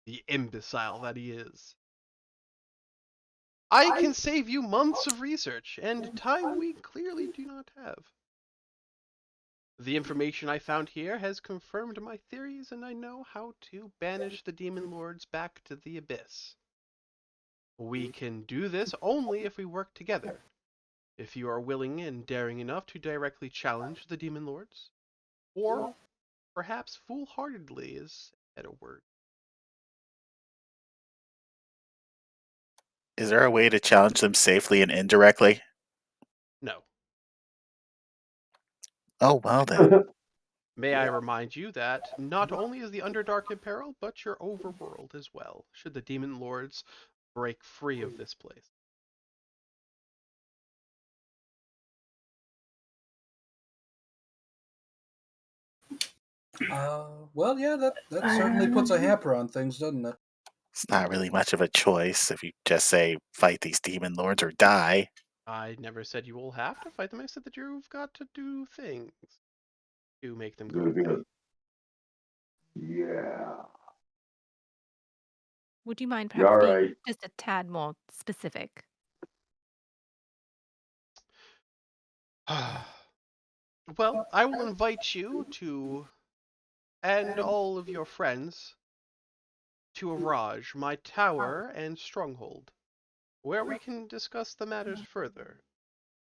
the imbecile that he is. I can save you months of research, and time we clearly do not have. The information I found here has confirmed my theories, and I know how to banish the demon lords back to the abyss. We can do this only if we work together. If you are willing and daring enough to directly challenge the demon lords, or perhaps foolhardily is a better word. Is there a way to challenge them safely and indirectly? No. Oh, well then. May I remind you that not only is the Underdark in peril, but your overworld as well, should the demon lords break free of this place. Well, yeah, that certainly puts a hamper on things, doesn't it? It's not really much of a choice if you just say, fight these demon lords or die. I never said you will have to fight them. I said that you've got to do things to make them go away. Yeah. Would you mind You perhaps being alright? just a tad more specific? Well, I will invite you to, and all of your friends, to Araj, my tower and stronghold, where we can discuss the matters further,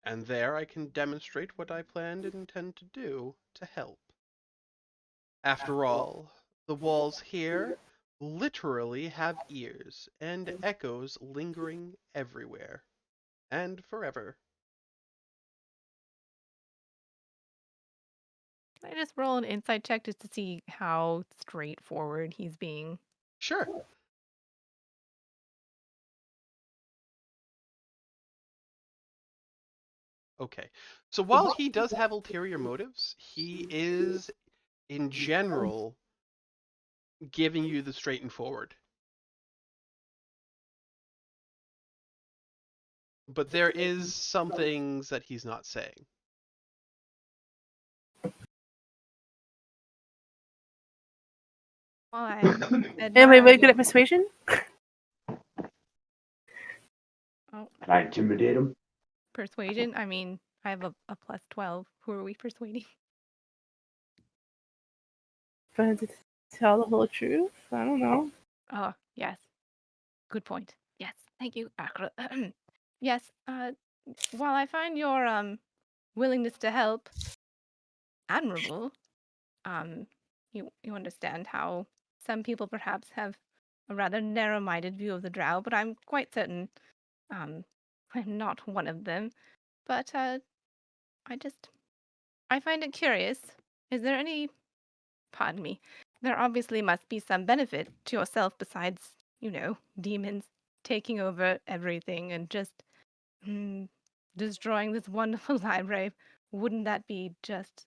and there I can demonstrate what I planned and intend to do to help. After all, the walls here literally have ears and echoes lingering everywhere and forever. Can I just roll an insight check just to see how straightforward he's being? Sure. Okay. So while he does have ulterior motives, he is, in general, giving you the straight and forward. But there is some things that he's not saying. Well, I Anybody admire really good your... at persuasion? Oh, Can I intimidate him? persuasion? I mean, I have a plus 12. Who are we persuading? But to tell the whole truth? I don't know. Oh, yes. Good point. Yes. Thank you, Akra. Yes, while I find your willingness to help admirable, um, you understand how some people perhaps have a rather narrow-minded view of the Drow, but I'm quite certain um, I'm not one of them. But I find it curious. Is there any, pardon me, there obviously must be some benefit to yourself besides, demons taking over everything and just destroying this wonderful library. Wouldn't that be just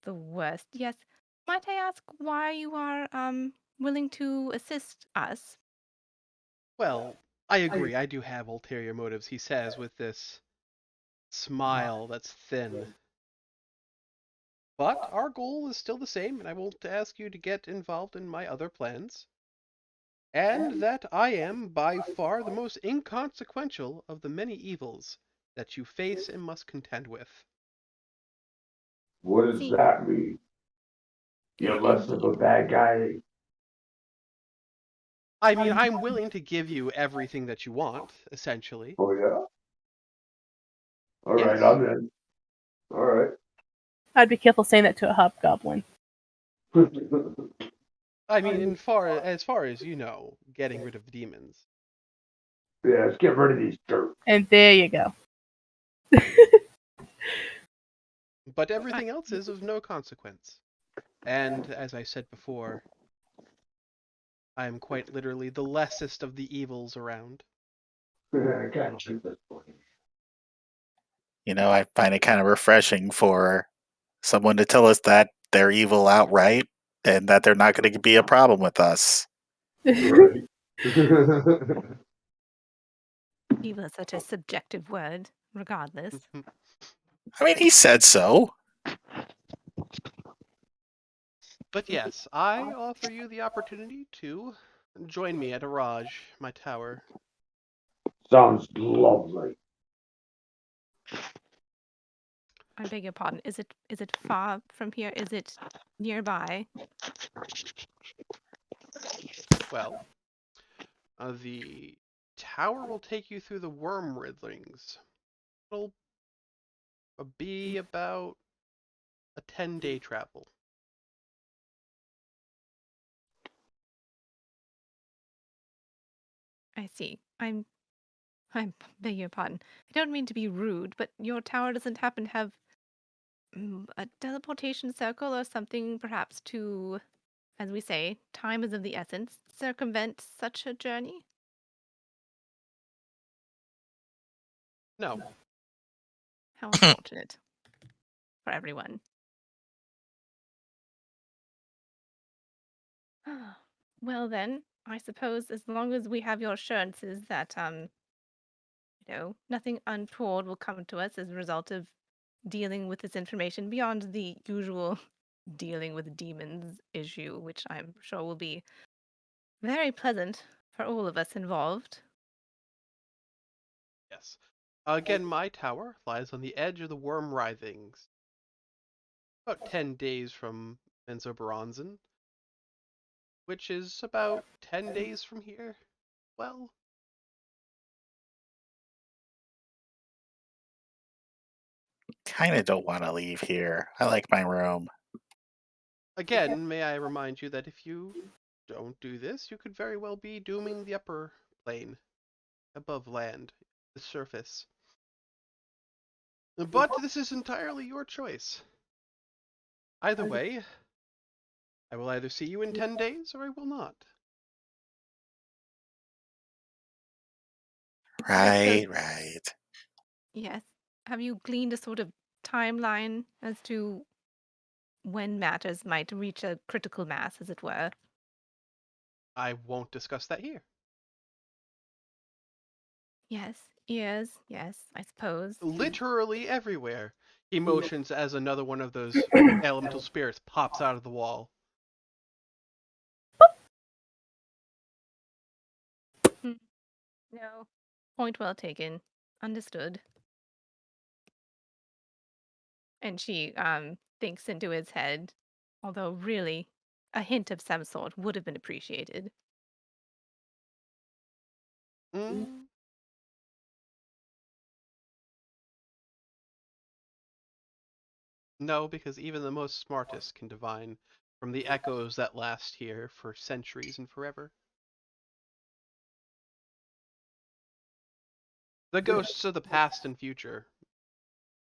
the worst? Yes. Might I ask why you are willing to assist us? Well, I agree. I do have ulterior motives, he says with this smile that's thin. But our goal is still the same, and I won't ask you to get involved in my other plans. And that I am by far the most inconsequential of the many evils that you face and must contend with. What does See, that mean? You're less of a indeed. bad guy? I mean, I'm willing to give you everything that you want, essentially. Oh, yeah? Alright, Yes. I'm in. Alright. I'd be careful saying that to a hobgoblin. I mean, as far as you know, getting rid of the demons. Yeah, let's get rid of these dirt. And there you go. But everything else is of no consequence. And as I said before, I am quite literally the lessest of the evils around. I gotta keep this one. I find it kind of refreshing for someone to tell us that they're evil outright and that they're not going to be a problem with us. Right. Evil is such a subjective word, regardless. I mean, he said so. But yes, I offer you the opportunity to join me at Araj, my tower. Sounds lovely. I beg your pardon. Is it far from here? Is it nearby? Well, the tower will take you through the worm riddlings. It'll be about a 10-day travel. I see. I beg your pardon. I don't mean to be rude, but your tower doesn't happen to have A teleportation circle or something perhaps to, as we say, time is of the essence, circumvent such a journey? No. How unfortunate for everyone. Well then, I suppose as long as we have your assurances that nothing untoward will come to us as a result of dealing with this information beyond the usual dealing with demons issue, which I'm sure will be very pleasant for all of us involved. Yes. Again, my tower lies on the edge of the worm writhings, about 10 days from Menzoberranzan, which is about 10 days from here. Well, Kind of don't want to leave here. I like my room. again, may I remind you that if you don't do this, you could very well be dooming the upper plane, above land, the surface. But this is entirely your choice. Either way, I will either see you in 10 days or I will not. Right, right. Yes. Have you gleaned a sort of timeline as to when matters might reach a critical mass, as it were? I won't discuss that here. Yes, I suppose. Literally everywhere. He motions as another one of those elemental spirits pops out of the wall. No. Point well taken. Understood. And she thinks into his head, although really a hint of some sort would have been appreciated. Mm, no, because even the most smartest can divine from the echoes that last here for centuries and forever. The ghosts of the past and future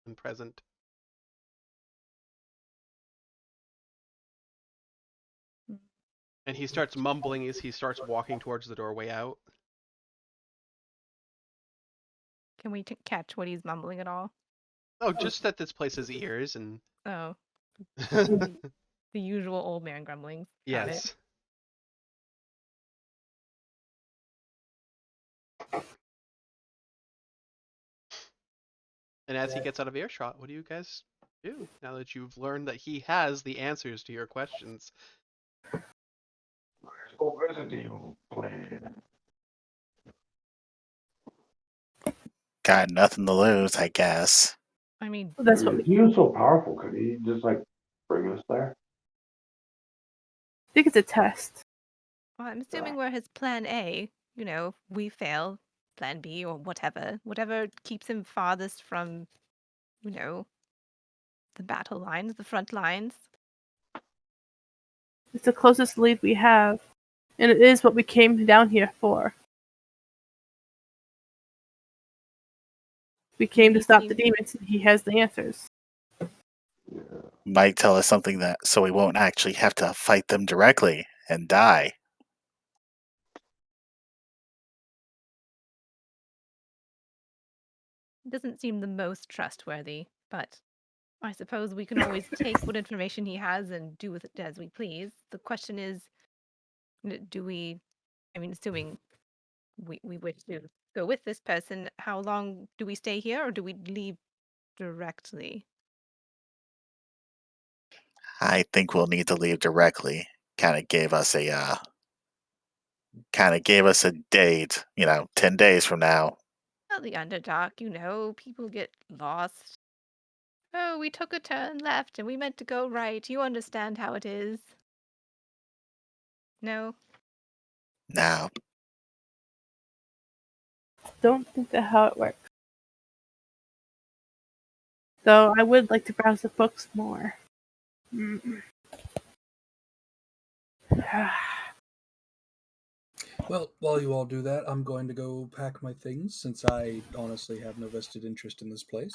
and present. And he starts mumbling as he starts walking towards the doorway out. Can we catch what he's mumbling at all? Oh, just that this place has ears and Oh, the usual old man grumblings. Got it. yes. And as he gets out of earshot, what do you guys do now that you've learned that he has the answers to your questions? Let's go visit the old planet. Got nothing to lose, I guess. I mean, That's what If he was so powerful, could he just like bring us there? I think it's a test. well, I'm assuming we're his plan A. We fail, plan B or whatever. Whatever keeps him farthest from, the battle lines, the front lines. It's the closest lead we have, and it is what we came down here for. We came to stop the demons, and he has the answers. Yeah. Might tell us something that so we won't actually have to fight them directly and die. Doesn't seem the most trustworthy, but I suppose we can always take what information he has and do with it as we please. The question is, do we, assuming we wish to go with this person, how long do we stay here or do we leave directly? I think we'll need to leave directly. Kind of gave us a date, 10 days from now. Well, the Underdark, people get lost. Oh, we took a turn left and we meant to go right. You understand how it is. No? Now, Don't think that's how it works. Though I would like to browse the books more. Well, while you all do that, I'm going to go pack my things since I honestly have no vested interest in this place.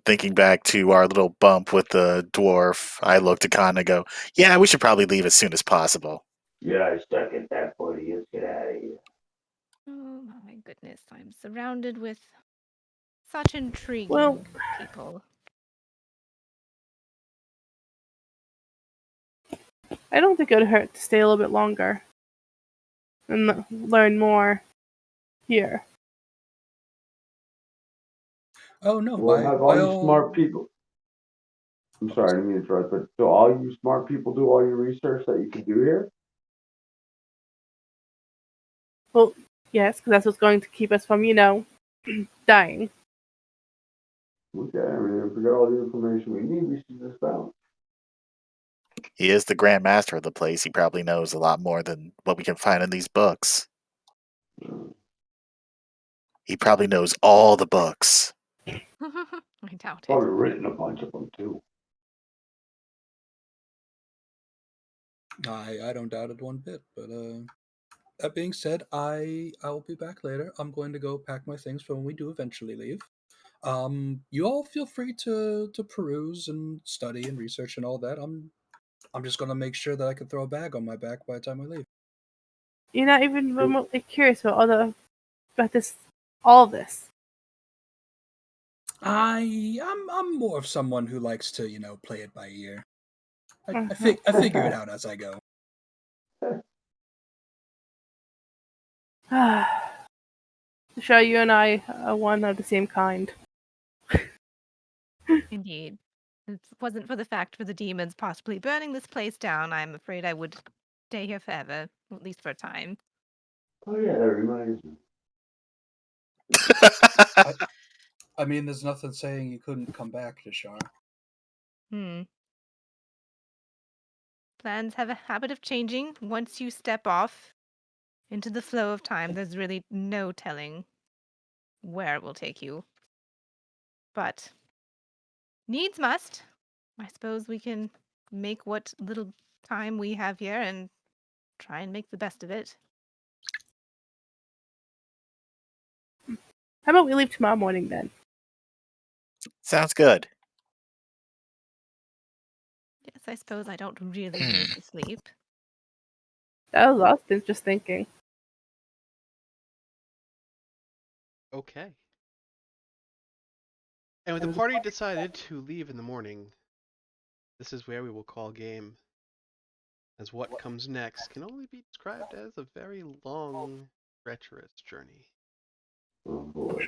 thinking back to our little bump with the dwarf, I look to Khan and go, yeah, we should probably leave as soon as possible. Yeah, I second that, buddy. Let's get out of here. Oh my goodness, I'm surrounded with such intriguing Well- people. I don't think it would hurt to stay a little bit longer and learn more here. Oh no, We'll by have all you all smart people. I'm sorry, I didn't mean to interrupt, but do all you smart people do all your research that you can do here? Well, yes, because that's what's going to keep us from, dying. Okay, I mean, if we got all the information we need, we should just bounce. He is the Grand Master of the place. He probably knows a lot more than what we can find in these books. He probably knows all the books. I doubt it. Probably written a bunch of them too. I don't doubt it one bit, but that being said, I'll be back later. I'm going to go pack my things for when we do eventually leave. You all feel free to peruse and study and research and all that. I'm just gonna make sure that I can throw a bag on my back by the time I leave. You're not even remotely curious about all this. I'm more of someone who likes to play it by ear. I figure it out as I go. Sure, you and I are one of the same kind. Indeed. If it wasn't for the fact for the demons possibly burning this place down, I'm afraid I would stay here forever, at least for a time. Oh yeah, that reminds me. I mean, there's nothing saying you couldn't come back to Shar. Plans have a habit of changing. Once you step off into the flow of time, there's really no telling where it will take you. But needs must. I suppose we can make what little time we have here and try and make the best of it. How about we leave tomorrow morning then? Sounds good. Yes, I suppose I don't really need to sleep. That was Austin just thinking. Okay. And when the party decided to leave in the morning, this is where we will call game, as what comes next can only be described as a very long, treacherous journey. Oh boy.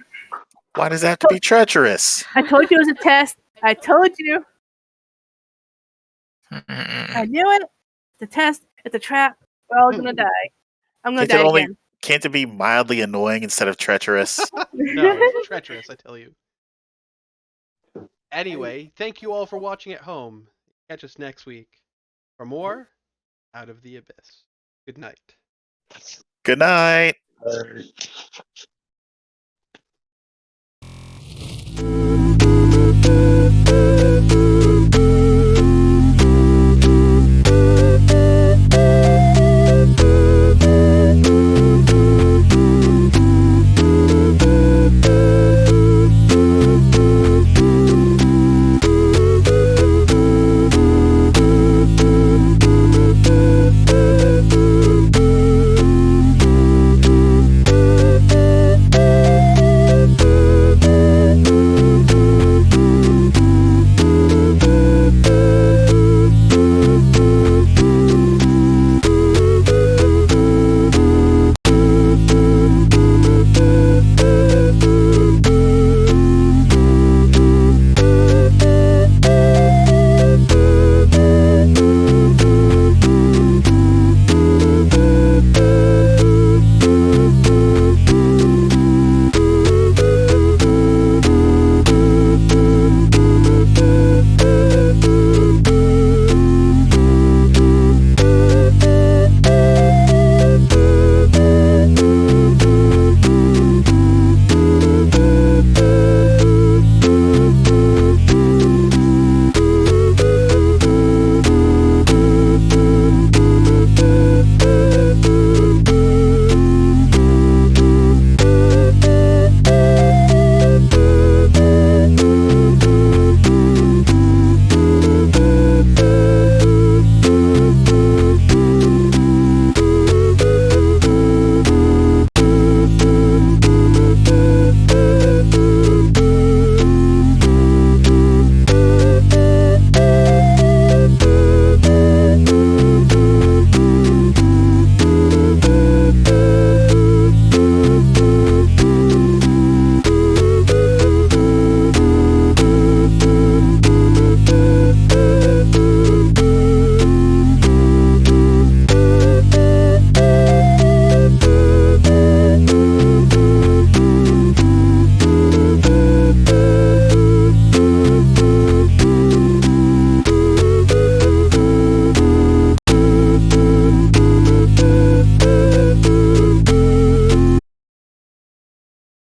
Why does that have to be treacherous? I told you it was a test. I told you. I knew it. It's a test. It's a trap. We're all gonna die. I'm gonna die again. Can't it be mildly annoying instead of treacherous? No, it's treacherous, I tell you. Anyway, thank you all for watching at home. Catch us next week for more Out of the Abyss. Good night. Good night.